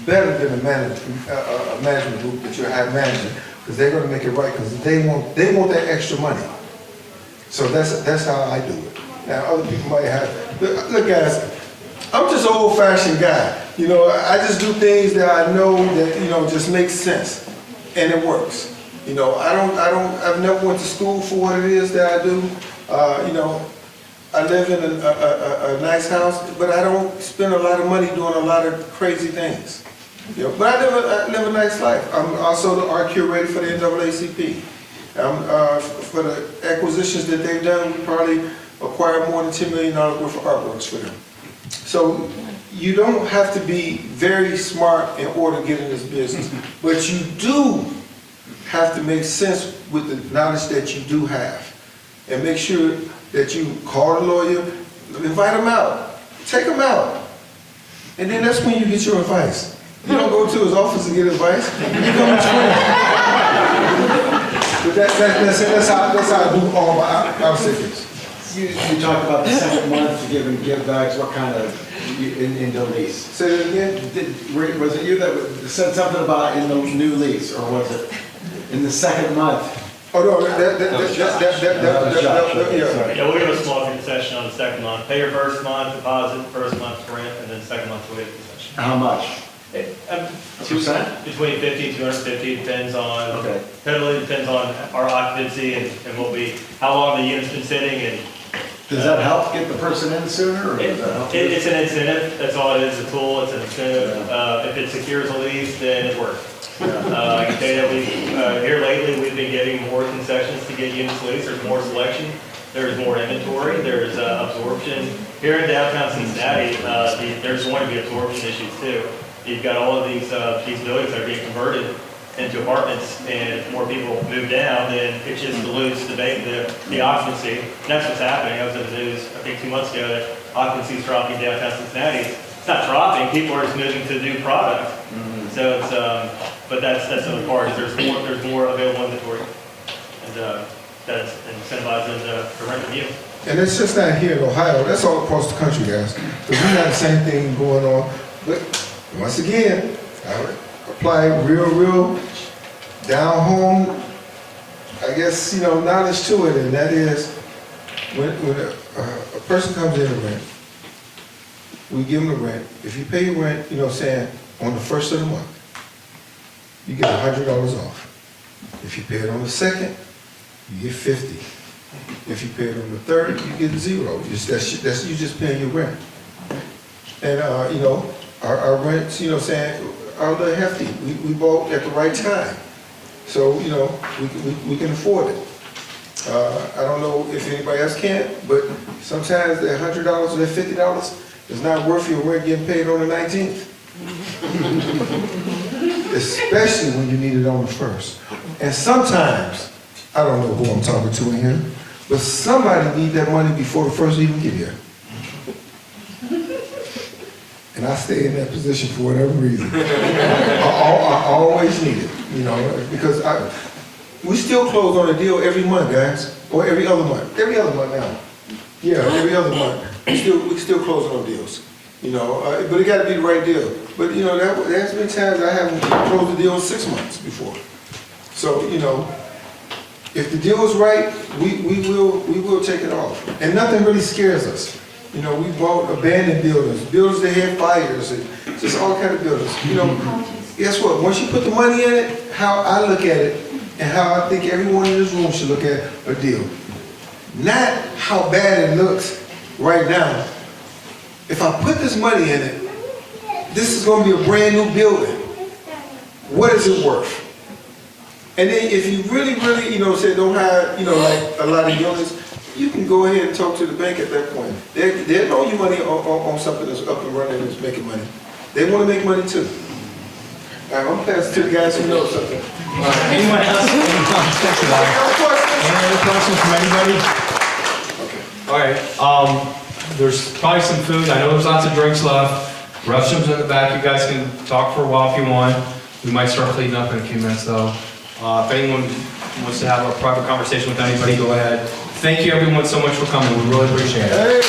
Better than a management group that you have managing, because they're gonna make it right, because they want that extra money. So that's how I do it. Now other people might have, look guys, I'm just an old-fashioned guy. I just do things that I know that, just makes sense, and it works. I've never went to school for what it is that I do. I live in a nice house, but I don't spend a lot of money doing a lot of crazy things. But I live a nice life. I'm also the art curator for the NAACP. For the acquisitions that they've done, we probably acquired more than $10 million worth of artworks for them. So you don't have to be very smart in order to get in this business, but you do have to make sense with the knowledge that you do have, and make sure that you call the lawyer, invite them out, take them out, and then that's when you get your advice. You don't go to his office to get advice, you come and train. But that's how I do all my obstacles. You talked about the second month to give and give backs. What kind of in the lease? Say that again? Was it you that said something about in the new lease, or was it in the second month? Oh no, Yeah, we'll give a small concession on the second month. Pay your first month deposit, first month's rent, and then second month's wage concession. How much? 2%? Between 50 and 250, depends on, totally depends on our occupancy and how long the unit's been sitting. And does that help get the person in sooner, or does that help? It's an incentive, that's all it is, a tool, it's an incentive. If it secures a lease, then it works. I can tell you that here lately, we've been getting more concessions to get units leased. There's more selection, there's more inventory, there's absorption. Here in downtown Cincinnati, there's going to be absorption issues too. You've got all of these buildings that are being converted into apartments, and if more people move down, then it just dilutes the occupancy. And that's what's happening. I was in the news, I think 2 months ago, that occupancy is dropping downtown Cincinnati. it's not dropping, people are just moving to new product. So it's, but that's the other part, is there's more available inventory. And that incentivizes the rent review. And it's just not here in Ohio, that's all across the country, guys. Because we have the same thing going on. But once again, I would apply real down home, I guess, knowledge to it. And that is, when a person comes in to rent, we give them the rent. If you pay your rent, on the first of the month, you get $100 off. If you pay it on the second, you get 50. If you pay it on the third, you get 0. That's you just paying your rent. And our rents, are a little hefty. We bought at the right time, so we can afford it. I don't know if anybody else can, but sometimes that $100 or that $50 is not worth your rent getting paid on the 19th. Especially when you need it on the first. And sometimes, I don't know who I'm talking to in here, but somebody need that money before the first even get here. And I stay in that position for whatever reason. I always need it, because we still close on a deal every month, guys, or every other month. Every other month now. Yeah, every other month. We still close on deals, but it got to be the right deal. But there's been times I haven't closed the deal in 6 months before. So if the deal is right, we will take it off. And nothing really scares us. We bought abandoned buildings that had fires, and just all kind of buildings. Guess what? Once you put the money in it, how I look at it, and how I think everyone in this room should look at a deal. Not how bad it looks right now. If I put this money in it, this is going to be a brand new building. What is it worth? And then if you really, say don't have, like a lot of units, you can go ahead and talk to the bank at that point. They'll loan you money on something that's up and running and is making money. They want to make money too. All right, I'm going to pass it to the guys who know something. Anyone else? Any other questions from anybody? All right, there's probably some food. I know there's lots of drinks left. Restrooms in the back. You guys can talk for a while if you want. We might start cleaning up in a few minutes though. If anyone wants to have a private conversation with anybody, go ahead. Thank you everyone so much for coming. We really appreciate it.